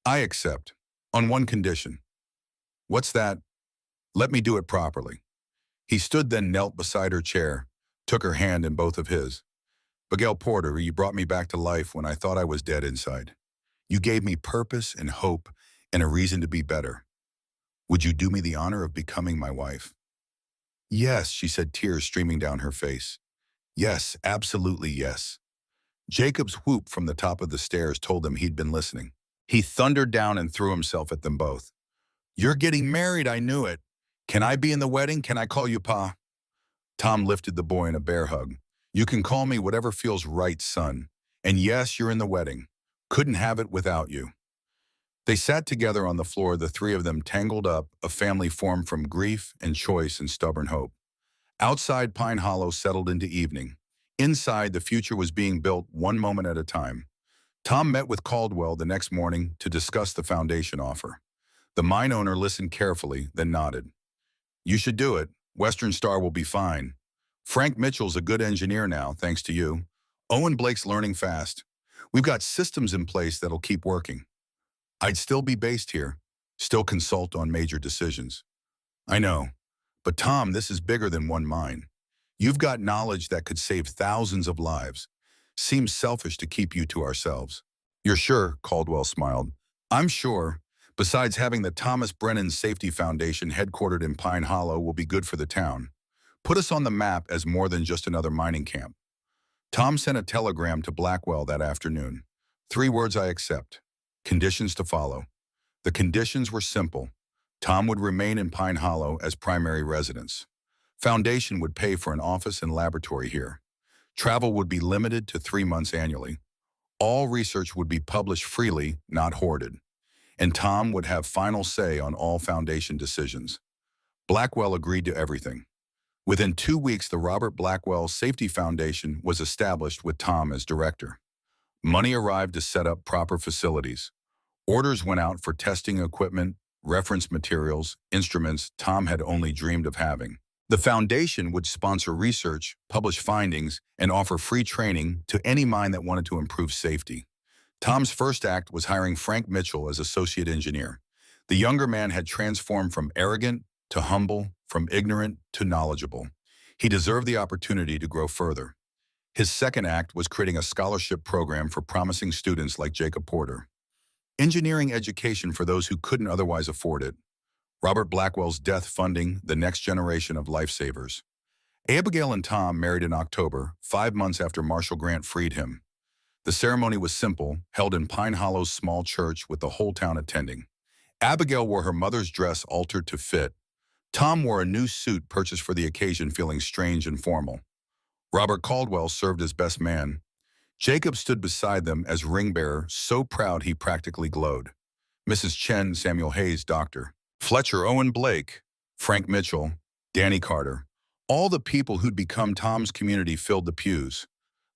I accept, on one condition. What's that? Let me do it properly. He stood, then knelt beside her chair, took her hand in both of his. Abigail Porter, you brought me back to life when I thought I was dead inside. You gave me purpose and hope and a reason to be better. Would you do me the honor of becoming my wife? Yes, she said, tears streaming down her face. Yes, absolutely yes. Jacob's whoop from the top of the stairs told them he'd been listening. He thundered down and threw himself at them both. You're getting married, I knew it. Can I be in the wedding? Can I call you Pa? Tom lifted the boy in a bear hug. You can call me whatever feels right, son. And yes, you're in the wedding. Couldn't have it without you. They sat together on the floor, the three of them tangled up, a family formed from grief and choice and stubborn hope. Outside, Pine Hollow settled into evening. Inside, the future was being built one moment at a time. Tom met with Caldwell the next morning to discuss the foundation offer. The mine owner listened carefully, then nodded. You should do it. Western Star will be fine. Frank Mitchell's a good engineer now, thanks to you. Owen Blake's learning fast. We've got systems in place that'll keep working. I'd still be based here, still consult on major decisions. I know. But Tom, this is bigger than one mine. You've got knowledge that could save thousands of lives. Seems selfish to keep you to ourselves. You're sure? Caldwell smiled. I'm sure. Besides, having the Thomas Brennan Safety Foundation headquartered in Pine Hollow will be good for the town. Put us on the map as more than just another mining camp. Tom sent a telegram to Blackwell that afternoon. 3 words I accept. Conditions to follow. The conditions were simple. Tom would remain in Pine Hollow as primary residence. Foundation would pay for an office and laboratory here. Travel would be limited to 3 months annually. All research would be published freely, not hoarded. And Tom would have final say on all Foundation decisions. Blackwell agreed to everything. Within 2 weeks, the Robert Blackwell Safety Foundation was established with Tom as director. Money arrived to set up proper facilities. Orders went out for testing equipment, reference materials, instruments Tom had only dreamed of having. The foundation would sponsor research, publish findings, and offer free training to any mine that wanted to improve safety. Tom's first act was hiring Frank Mitchell as associate engineer. The younger man had transformed from arrogant to humble, from ignorant to knowledgeable. He deserved the opportunity to grow further. His second act was creating a scholarship program for promising students like Jacob Porter. Engineering education for those who couldn't otherwise afford it. Robert Blackwell's death funding the next generation of lifesavers. Abigail and Tom married in October, 5 months after Marshall Grant freed him. The ceremony was simple, held in Pine Hollow's small church with the whole town attending. Abigail wore her mother's dress altered to fit. Tom wore a new suit purchased for the occasion, feeling strange and formal. Robert Caldwell served as best man. Jacob stood beside them as ring bearer, so proud he practically glowed. Mrs. Chen, Samuel Hayes, doctor. Fletcher, Owen Blake, Frank Mitchell, Danny Carter. All the people who'd become Tom's community filled the pews.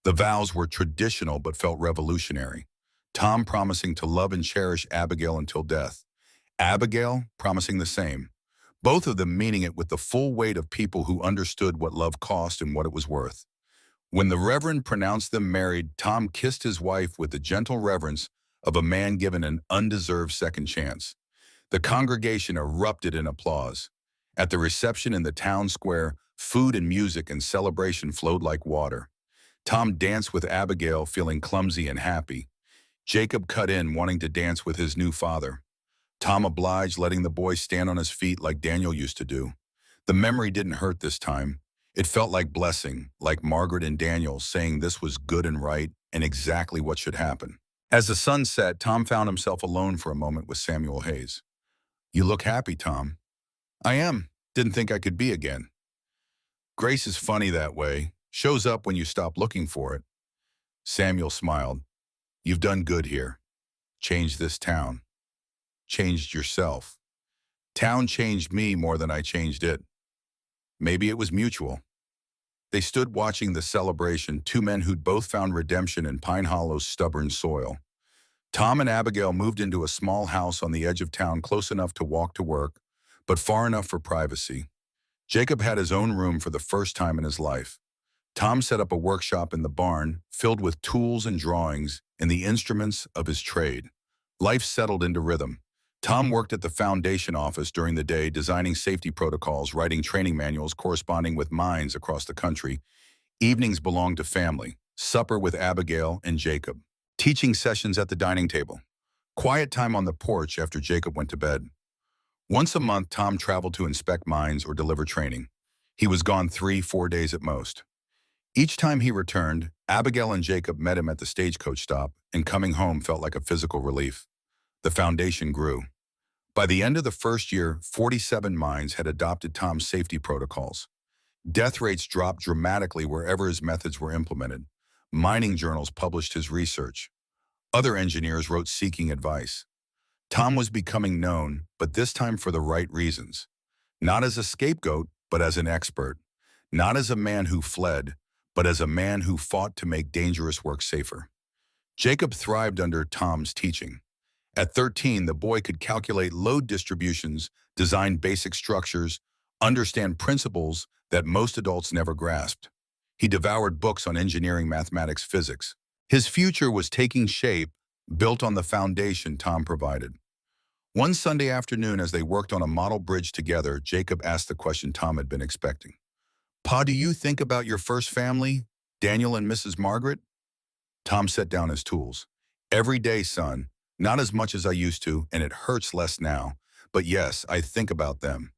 The vows were traditional but felt revolutionary. Tom promising to love and cherish Abigail until death. Abigail promising the same. Both of them meaning it with the full weight of people who understood what love cost and what it was worth. When the Reverend pronounced them married, Tom kissed his wife with the gentle reverence of a man given an undeserved second chance. The congregation erupted in applause. At the reception in the town square, food and music and celebration flowed like water. Tom danced with Abigail, feeling clumsy and happy. Jacob cut in, wanting to dance with his new father. Tom obliged, letting the boy stand on his feet like Daniel used to do. The memory didn't hurt this time. It felt like blessing, like Margaret and Daniel saying this was good and right and exactly what should happen. As the sun set, Tom found himself alone for a moment with Samuel Hayes. You look happy, Tom. I am. Didn't think I could be again. Grace is funny that way. Shows up when you stop looking for it. Samuel smiled. You've done good here. Changed this town. Changed yourself. Town changed me more than I changed it. Maybe it was mutual. They stood watching the celebration, 2 men who'd both found redemption in Pine Hollow's stubborn soil. Tom and Abigail moved into a small house on the edge of town, close enough to walk to work, but far enough for privacy. Jacob had his own room for the first time in his life. Tom set up a workshop in the barn, filled with tools and drawings and the instruments of his trade. Life settled into rhythm. Tom worked at the foundation office during the day, designing safety protocols, writing training manuals corresponding with mines across the country. Evenings belonged to family, supper with Abigail and Jacob, teaching sessions at the dining table, quiet time on the porch after Jacob went to bed. Once a month, Tom traveled to inspect mines or deliver training. He was gone 3-4 days at most. Each time he returned, Abigail and Jacob met him at the stagecoach stop, and coming home felt like a physical relief. The foundation grew. By the end of the first year, 47 mines had adopted Tom's safety protocols. Death rates dropped dramatically wherever his methods were implemented. Mining journals published his research. Other engineers wrote seeking advice. Tom was becoming known, but this time for the right reasons. Not as a scapegoat, but as an expert. not as a man who fled, but as a man who fought to make dangerous work safer. Jacob thrived under Tom's teaching. At 13, the boy could calculate load distributions, design basic structures, understand principles that most adults never grasped. He devoured books on engineering, mathematics, physics. His future was taking shape, built on the foundation Tom provided. One Sunday afternoon, as they worked on a model bridge together, Jacob asked the question Tom had been expecting. "Pa, do you think about your first family, Daniel and Mrs. Margaret?" Tom set down his tools. "Every day, son. Not as much as I used to, and it hurts less now. But yes, I think about them."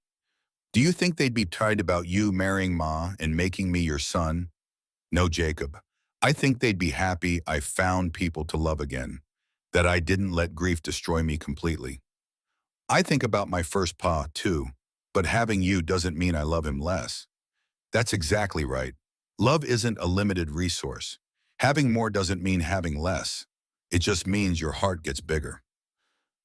"Do you think they'd be tight about you marrying Ma and making me your son?" "No, Jacob. I think they'd be happy I found people to love again, that I didn't let grief destroy me completely. I think about my first Pa, too, but having you doesn't mean I love him less." "That's exactly right. Love isn't a limited resource. Having more doesn't mean having less. It just means your heart gets bigger."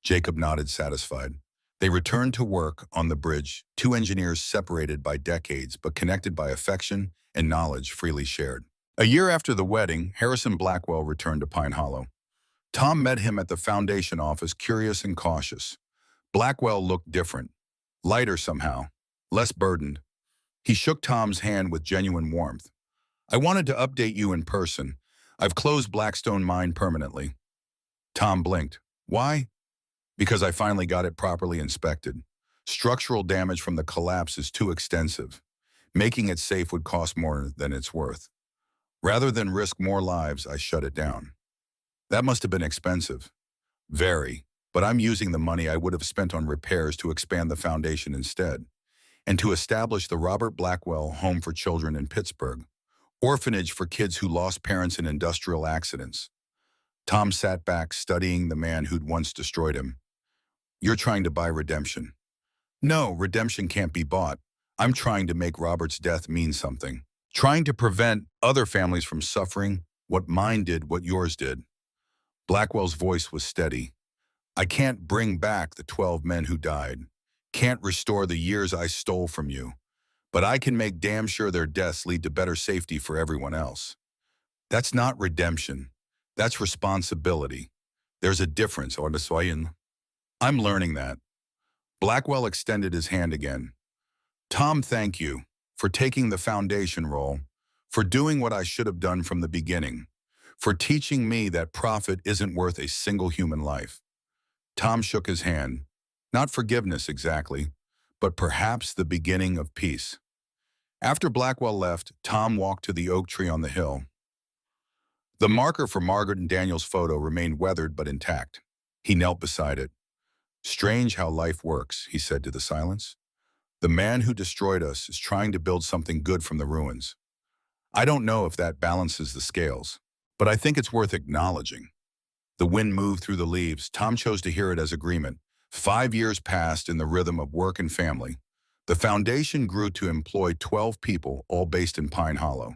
Jacob nodded, satisfied. They returned to work on the bridge, two engineers separated by decades but connected by affection and knowledge freely shared. A year after the wedding, Harrison Blackwell returned to Pine Hollow. Tom met him at the foundation office, curious and cautious. Blackwell looked different, lighter somehow, less burdened. He shook Tom's hand with genuine warmth. "I wanted to update you in person. I've closed Blackstone Mine permanently." Tom blinked. "Why?" "Because I finally got it properly inspected. Structural damage from the collapse is too extensive. Making it safe would cost more than it's worth. Rather than risk more lives, I shut it down." "That must have been expensive." "Very, but I'm using the money I would have spent on repairs to expand the foundation instead, and to establish the Robert Blackwell Home for Children in Pittsburgh, orphanage for kids who lost parents in industrial accidents." Tom sat back, studying the man who'd once destroyed him. "You're trying to buy redemption." "No, redemption can't be bought. I'm trying to make Robert's death mean something. Trying to prevent other families from suffering what mine did, what yours did." Blackwell's voice was steady. "I can't bring back the 12 men who died. Can't restore the years I stole from you. But I can make damn sure their deaths lead to better safety for everyone else." "That's not redemption. That's responsibility. There's a difference, Ordesoyen." "I'm learning that." Blackwell extended his hand again. "Tom, thank you for taking the foundation role, for doing what I should have done from the beginning, for teaching me that profit isn't worth a single human life." Tom shook his hand. Not forgiveness exactly, but perhaps the beginning of peace. After Blackwell left, Tom walked to the oak tree on the hill. The marker for Margaret and Daniel's photo remained weathered but intact. He knelt beside it. "Strange how life works," he said to the silence. "The man who destroyed us is trying to build something good from the ruins. I don't know if that balances the scales, but I think it's worth acknowledging." The wind moved through the leaves. Tom chose to hear it as agreement. 5 years passed in the rhythm of work and family. The foundation grew to employ 12 people, all based in Pine Hollow.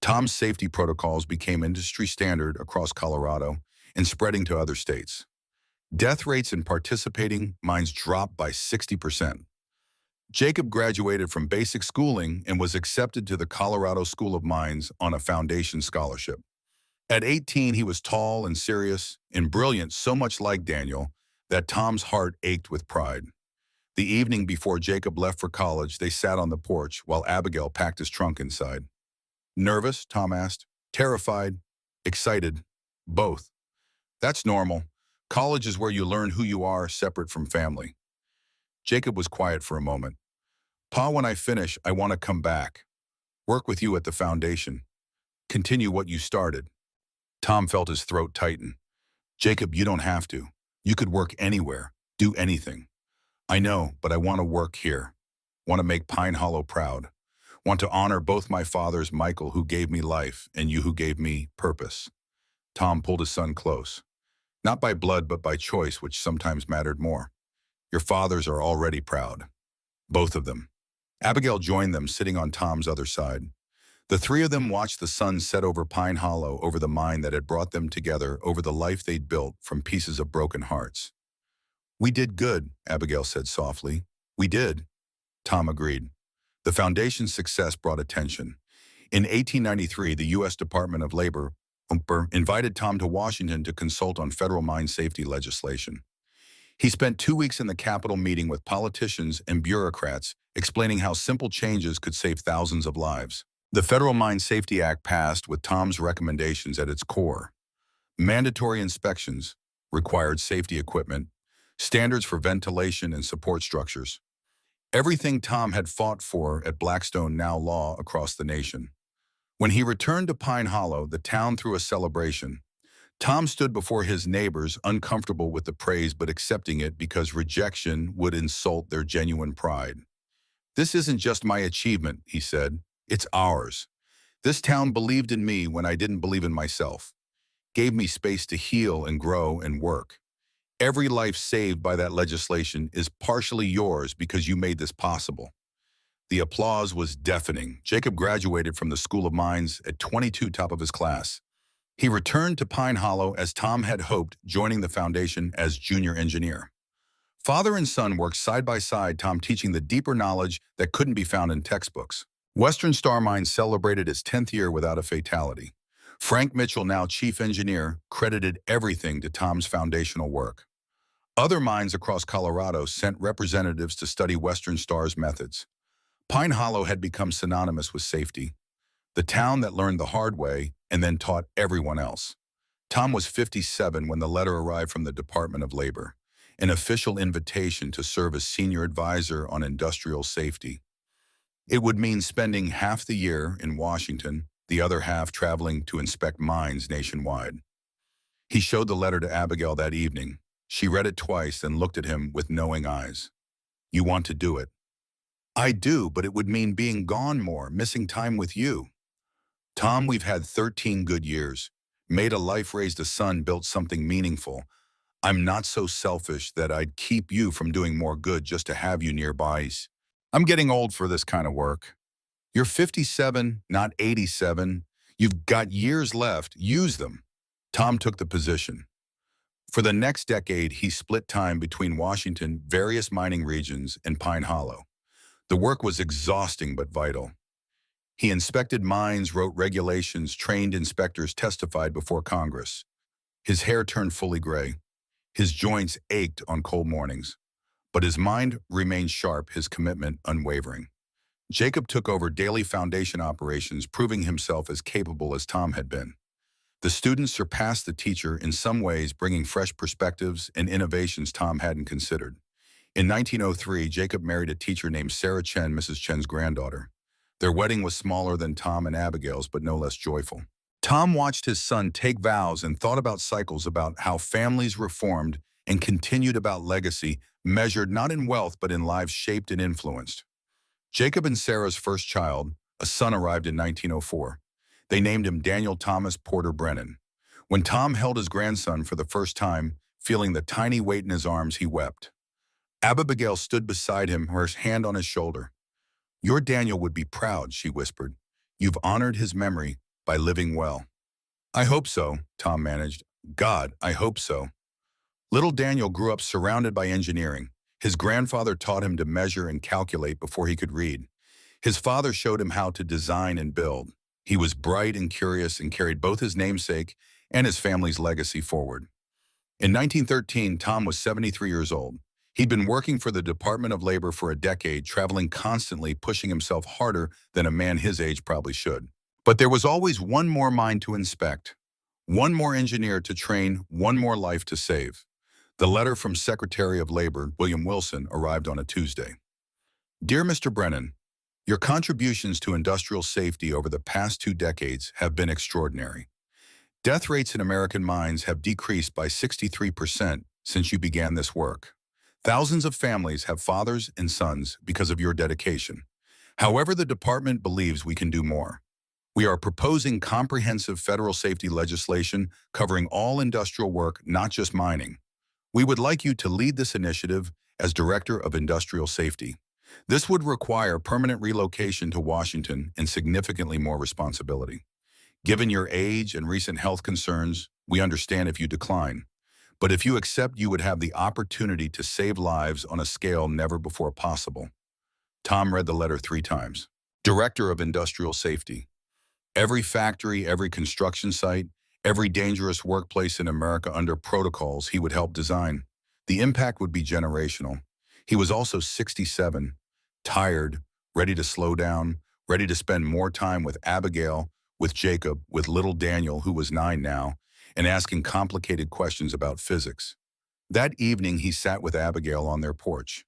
Tom's safety protocols became industry standard across Colorado and spreading to other states. Death rates in participating mines dropped by 60%. Jacob graduated from basic schooling and was accepted to the Colorado School of Mines on a foundation scholarship. At 18, he was tall and serious and brilliant, so much like Daniel that Tom's heart ached with pride. The evening before Jacob left for college, they sat on the porch while Abigail packed his trunk inside. "Nervous?" Tom asked. "Terrified? Excited? Both." "That's normal. College is where you learn who you are separate from family." Jacob was quiet for a moment. "Pa, when I finish, I want to come back. Work with you at the foundation. Continue what you started." Tom felt his throat tighten. "Jacob, you don't have to. You could work anywhere, do anything." "I know, but I want to work here. Want to make Pine Hollow proud. Want to honor both my fathers, Michael, who gave me life, and you who gave me purpose." Tom pulled his son close. "Not by blood, but by choice, which sometimes mattered more. Your fathers are already proud. Both of them." Abigail joined them, sitting on Tom's other side. The three of them watched the sun set over Pine Hollow, over the mine that had brought them together, over the life they'd built from pieces of broken hearts. "We did good," Abigail said softly. "We did." Tom agreed. The foundation's success brought attention. In 1893, the U.S. Department of Labor invited Tom to Washington to consult on federal mine safety legislation. He spent 2 weeks in the Capitol meeting with politicians and bureaucrats, explaining how simple changes could save thousands of lives. The Federal Mine Safety Act passed with Tom's recommendations at its core. Mandatory inspections, required safety equipment, standards for ventilation and support structures. Everything Tom had fought for at Blackstone now law across the nation. When he returned to Pine Hollow, the town threw a celebration. Tom stood before his neighbors, uncomfortable with the praise but accepting it because rejection would insult their genuine pride. "This isn't just my achievement," he said. "It's ours. This town believed in me when I didn't believe in myself, gave me space to heal and grow and work. Every life saved by that legislation is partially yours because you made this possible." The applause was deafening. Jacob graduated from the School of Mines at 22, top of his class. He returned to Pine Hollow as Tom had hoped, joining the foundation as junior engineer. Father and son worked side by side, Tom teaching the deeper knowledge that couldn't be found in textbooks. Western Star Mine celebrated its 10th year without a fatality. Frank Mitchell, now chief engineer, credited everything to Tom's foundational work. Other mines across Colorado sent representatives to study Western Star's methods. Pine Hollow had become synonymous with safety, the town that learned the hard way and then taught everyone else. Tom was 57 when the letter arrived from the Department of Labor, an official invitation to serve as senior advisor on industrial safety. It would mean spending half the year in Washington, the other half traveling to inspect mines nationwide. He showed the letter to Abigail that evening. She read it twice and looked at him with knowing eyes. "You want to do it?" "I do, but it would mean being gone more, missing time with you." "Tom, we've had 13 good years. Made a life, raised a son, built something meaningful. I'm not so selfish that I'd keep you from doing more good just to have you nearby. I'm getting old for this kind of work. You're 57, not 87. You've got years left. Use them." Tom took the position. For the next decade, he split time between Washington, various mining regions, and Pine Hollow. The work was exhausting but vital. He inspected mines, wrote regulations, trained inspectors, testified before Congress. His hair turned fully gray. His joints ached on cold mornings. But his mind remained sharp, his commitment unwavering. Jacob took over daily foundation operations, proving himself as capable as Tom had been. The students surpassed the teacher in some ways, bringing fresh perspectives and innovations Tom hadn't considered. In 1903, Jacob married a teacher named Sarah Chen, Mrs. Chen's granddaughter. Their wedding was smaller than Tom and Abigail's, but no less joyful. Tom watched his son take vows and thought about cycles, about how families reformed and continued, about legacy, measured not in wealth but in lives shaped and influenced. Jacob and Sarah's first child, a son, arrived in 1904. They named him Daniel Thomas Porter Brennan. When Tom held his grandson for the first time, feeling the tiny weight in his arms, he wept. Abigail stood beside him, her hand on his shoulder. "Your Daniel would be proud," she whispered. "You've honored his memory by living well." "I hope so," Tom managed. "God, I hope so." Little Daniel grew up surrounded by engineering. His grandfather taught him to measure and calculate before he could read. His father showed him how to design and build. He was bright and curious and carried both his namesake and his family's legacy forward. In 1913, Tom was 73 years old. He'd been working for the Department of Labor for a decade, traveling constantly, pushing himself harder than a man his age probably should. But there was always one more mine to inspect, one more engineer to train, one more life to save. The letter from Secretary of Labor, William Wilson, arrived on a Tuesday. "Dear Mr. Brennan, your contributions to industrial safety over the past 2 decades have been extraordinary. Death rates in American mines have decreased by 63% since you began this work. Thousands of families have fathers and sons because of your dedication. However, the department believes we can do more. We are proposing comprehensive federal safety legislation covering all industrial work, not just mining. We would like you to lead this initiative as Director of Industrial Safety. This would require permanent relocation to Washington and significantly more responsibility. Given your age and recent health concerns, we understand if you decline. But if you accept, you would have the opportunity to save lives on a scale never before possible. Tom read the letter 3 times. Director of Industrial Safety. Every factory, every construction site, every dangerous workplace in America under protocols he would help design. The impact would be generational. He was also 67, tired, ready to slow down, ready to spend more time with Abigail, with Jacob, with little Daniel, who was 9 now, and asking complicated questions about physics. That evening, he sat with Abigail on their porch.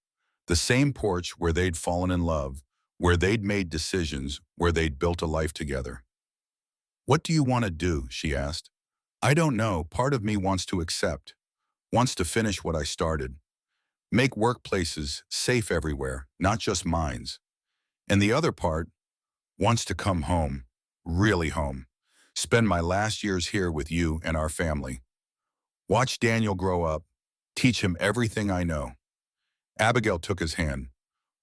The same porch where they'd fallen in love, where they'd made decisions, where they'd built a life together. "What do you want to do?" she asked. "I don't know. Part of me wants to accept, wants to finish what I started. Make workplaces safe everywhere, not just mines. And the other part wants to come home, really home. Spend my last years here with you and our family. Watch Daniel grow up, teach him everything I know." Abigail took his hand.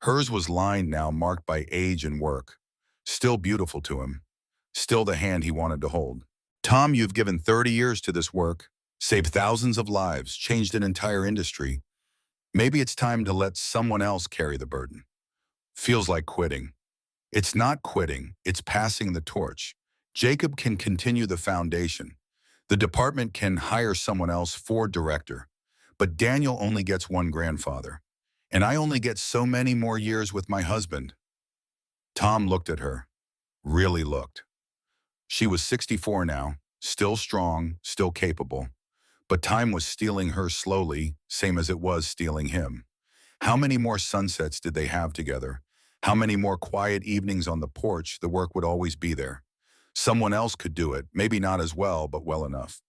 Hers was lined now, marked by age and work. Still beautiful to him. Still the hand he wanted to hold. "Tom, you've given 30 years to this work, saved thousands of lives, changed an entire industry. Maybe it's time to let someone else carry the burden." Feels like quitting. It's not quitting, it's passing the torch. Jacob can continue the foundation. The department can hire someone else for director. But Daniel only gets one grandfather. And I only get so many more years with my husband. Tom looked at her. Really looked. She was 64 now, still strong, still capable. But time was stealing her slowly, same as it was stealing him. How many more sunsets did they have together? How many more quiet evenings on the porch? The work would always be there. Someone else could do it, maybe not as well, but well enough.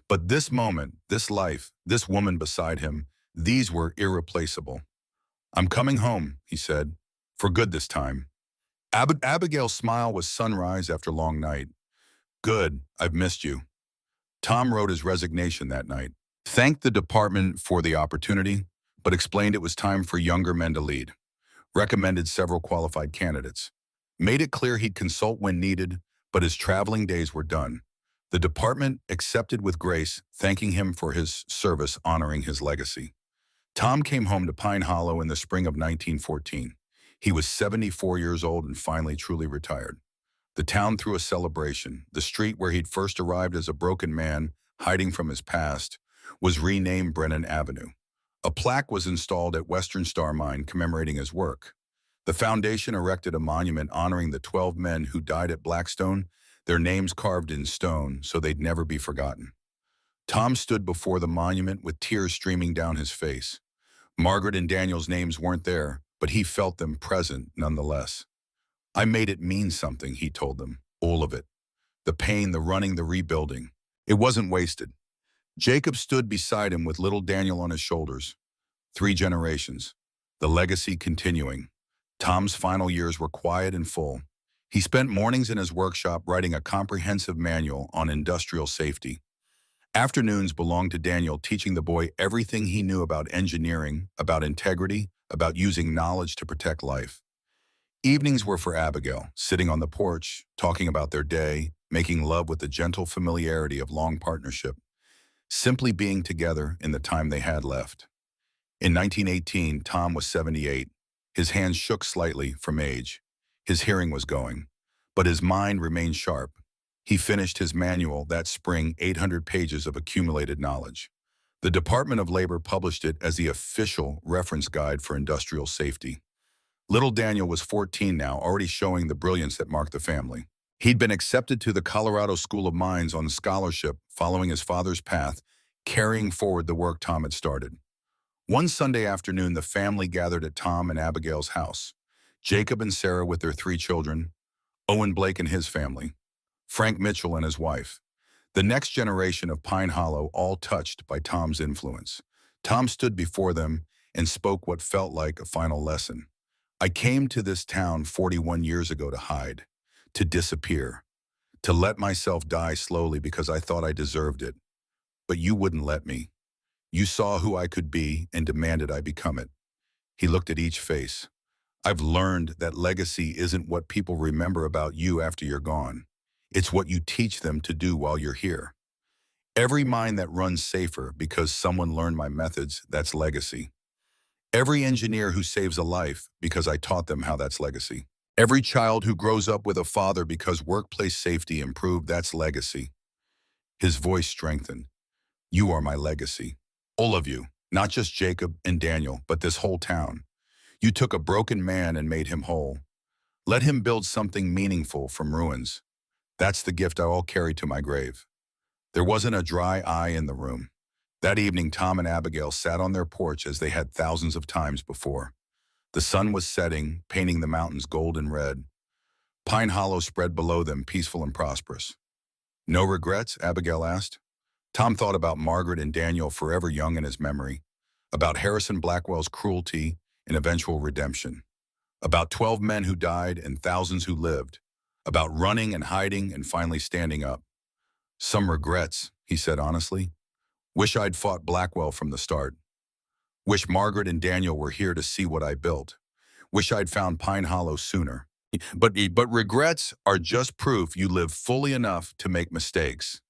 But this moment, this life, this woman beside him, these were irreplaceable. "I'm coming home," he said, "for good this time." Abigail's smile was sunrise after long night. "Good, I've missed you." Tom wrote his resignation that night, thanked the department for the opportunity, but explained it was time for younger men to lead. Recommended several qualified candidates. Made it clear he'd consult when needed, but his traveling days were done. The department accepted with grace, thanking him for his service, honoring his legacy. Tom came home to Pine Hollow in the spring of 1914. He was 74 years old and finally truly retired. The town threw a celebration. The street where he'd first arrived as a broken man, hiding from his past, was renamed Brennan Avenue. A plaque was installed at Western Star Mine commemorating his work. The foundation erected a monument honoring the 12 men who died at Blackstone, their names carved in stone so they'd never be forgotten. Tom stood before the monument with tears streaming down his face. Margaret and Daniel's names weren't there, but he felt them present nonetheless. "I made it mean something," he told them, "all of it. The pain, the running, the rebuilding. It wasn't wasted." Jacob stood beside him with little Daniel on his shoulders. 3 generations. The legacy continuing. Tom's final years were quiet and full. He spent mornings in his workshop writing a comprehensive manual on industrial safety. Afternoons belonged to Daniel, teaching the boy everything he knew about engineering, about integrity, about using knowledge to protect life. Evenings were for Abigail, sitting on the porch, talking about their day, making love with the gentle familiarity of long partnership, simply being together in the time they had left. In 1918, Tom was 78. His hands shook slightly from age. His hearing was going, but his mind remained sharp. He finished his manual that spring, 800 pages of accumulated knowledge. The Department of Labor published it as the official reference guide for industrial safety. Little Daniel was 14 now, already showing the brilliance that marked the family. He'd been accepted to the Colorado School of Mines on scholarship, following his father's path, carrying forward the work Tom had started. One Sunday afternoon, the family gathered at Tom and Abigail's house. Jacob and Sarah with their 3 children, Owen Blake and his family, Frank Mitchell and his wife. The next generation of Pine Hollow, all touched by Tom's influence. Tom stood before them and spoke what felt like a final lesson. "I came to this town 41 years ago to hide, to disappear, to let myself die slowly because I thought I deserved it. But you wouldn't let me. You saw who I could be and demanded I become it." He looked at each face. "I've learned that legacy isn't what people remember about you after you're gone. It's what you teach them to do while you're here. Every mine that runs safer because someone learned my methods, that's legacy." Every engineer who saves a life because I taught them how, that's legacy. Every child who grows up with a father because workplace safety improved, that's legacy. His voice strengthened. You are my legacy. All of you, not just Jacob and Daniel, but this whole town. You took a broken man and made him whole. Let him build something meaningful from ruins. That's the gift I'll carry to my grave. There wasn't a dry eye in the room. That evening, Tom and Abigail sat on their porch as they had thousands of times before. The sun was setting, painting the mountains gold and red. Pine Hollow spread below them, peaceful and prosperous. No regrets? Abigail asked. Tom thought about Margaret and Daniel, forever young in his memory, about Harrison Blackwell's cruelty and eventual redemption, about 12 men who died and thousands who lived, about running and hiding and finally standing up. Some regrets, he said honestly. Wish I'd fought Blackwell from the start. Wish Margaret and Daniel were here to see what I built. Wish I'd found Pine Hollow sooner. But regrets are just proof you live fully enough to make mistakes.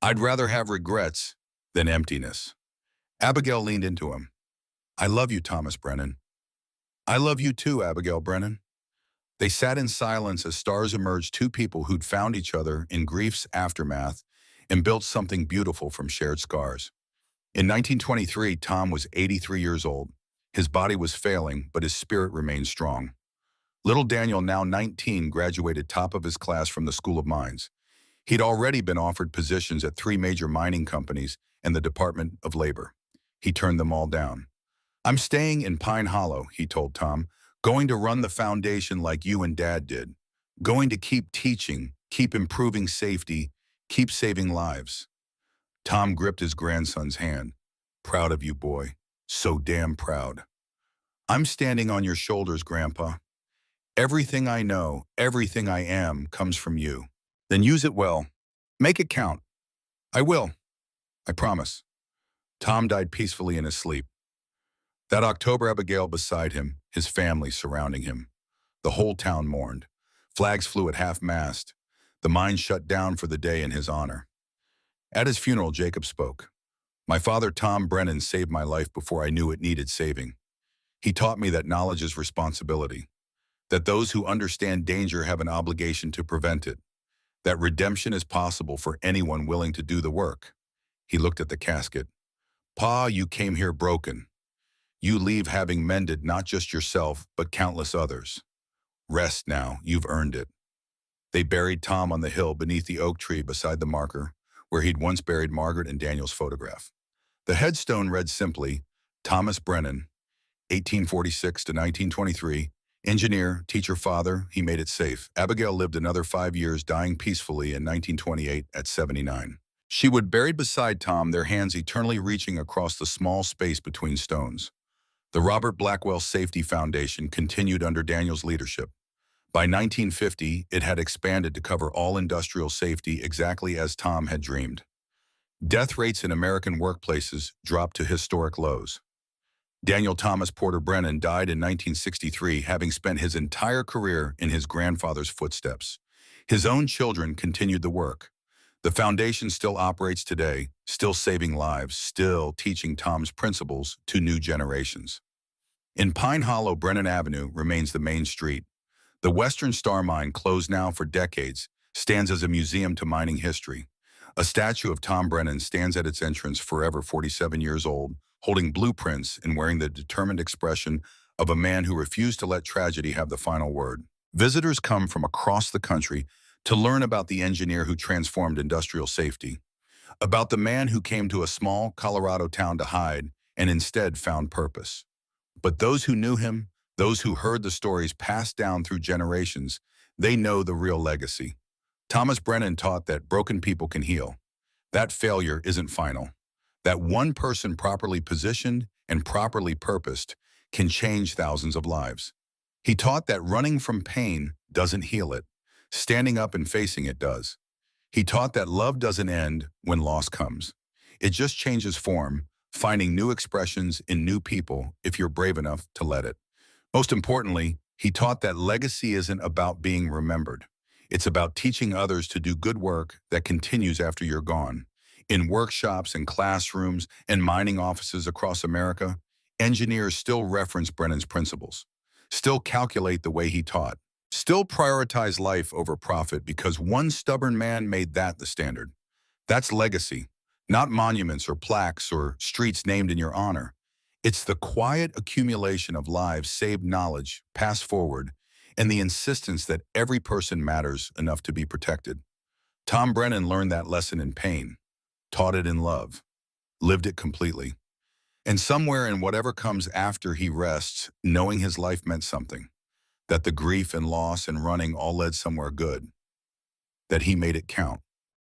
I'd rather have regrets than emptiness. Abigail leaned into him. I love you, Thomas Brennan. I love you too, Abigail Brennan. They sat in silence as stars emerged, two people who'd found each other in grief's aftermath and built something beautiful from shared scars. In 1923, Tom was 83 years old. His body was failing, but his spirit remained strong. Little Daniel, now 19, graduated top of his class from the School of Mines. He'd already been offered positions at 3 major mining companies and the Department of Labor. He turned them all down. I'm staying in Pine Hollow, he told Tom, going to run the foundation like you and Dad did. Going to keep teaching, keep improving safety, keep saving lives. Tom gripped his grandson's hand. Proud of you, boy. So damn proud. I'm standing on your shoulders, Grandpa. Everything I know, everything I am, comes from you. Then use it well. Make it count. I will. I promise. Tom died peacefully in his sleep. That October, Abigail beside him, his family surrounding him. The whole town mourned. Flags flew at half-mast. The mine shut down for the day in his honor. At his funeral, Jacob spoke. My father, Tom Brennan, saved my life before I knew it needed saving. He taught me that knowledge is responsibility, that those who understand danger have an obligation to prevent it, that redemption is possible for anyone willing to do the work. He looked at the casket. Pa, you came here broken. You leave having mended not just yourself, but countless others. Rest now, you've earned it. They buried Tom on the hill beneath the oak tree beside the marker, where he'd once buried Margaret and Daniel's photograph. The headstone read simply, Thomas Brennan, 1846 to 1923, engineer, teacher, father, he made it safe. Abigail lived another 5 years, dying peacefully in 1928 at 79. She would buried beside Tom, their hands eternally reaching across the small space between stones. The Robert Blackwell Safety Foundation continued under Daniel's leadership. By 1950, it had expanded to cover all industrial safety exactly as Tom had dreamed. Death rates in American workplaces dropped to historic lows. Daniel Thomas Porter Brennan died in 1963, having spent his entire career in his grandfather's footsteps. His own children continued the work. The foundation still operates today, still saving lives, still teaching Tom's principles to new generations. In Pine Hollow, Brennan Avenue remains the main street. The Western Star Mine, closed now for decades, stands as a museum to mining history. A statue of Tom Brennan stands at its entrance, forever 47 years old, holding blueprints and wearing the determined expression of a man who refused to let tragedy have the final word. Visitors come from across the country to learn about the engineer who transformed industrial safety, about the man who came to a small Colorado town to hide and instead found purpose. But those who knew him, those who heard the stories passed down through generations, they know the real legacy. Thomas Brennan taught that broken people can heal. That failure isn't final. That one person properly positioned and properly purposed can change thousands of lives. He taught that running from pain doesn't heal it. Standing up and facing it does. He taught that love doesn't end when loss comes. It just changes form, finding new expressions in new people if you're brave enough to let it. Most importantly, he taught that legacy isn't about being remembered. It's about teaching others to do good work that continues after you're gone. In workshops and classrooms and mining offices across America, engineers still reference Brennan's principles, still calculate the way he taught, still prioritize life over profit because one stubborn man made that the standard. That's legacy, not monuments or plaques or streets named in your honor. It's the quiet accumulation of lives, saved knowledge, passed forward, and the insistence that every person matters enough to be protected. Tom Brennan learned that lesson in pain, taught it in love, lived it completely. And somewhere in whatever comes after he rests, knowing his life meant something, that the grief and loss and running all led somewhere good, that he made it count.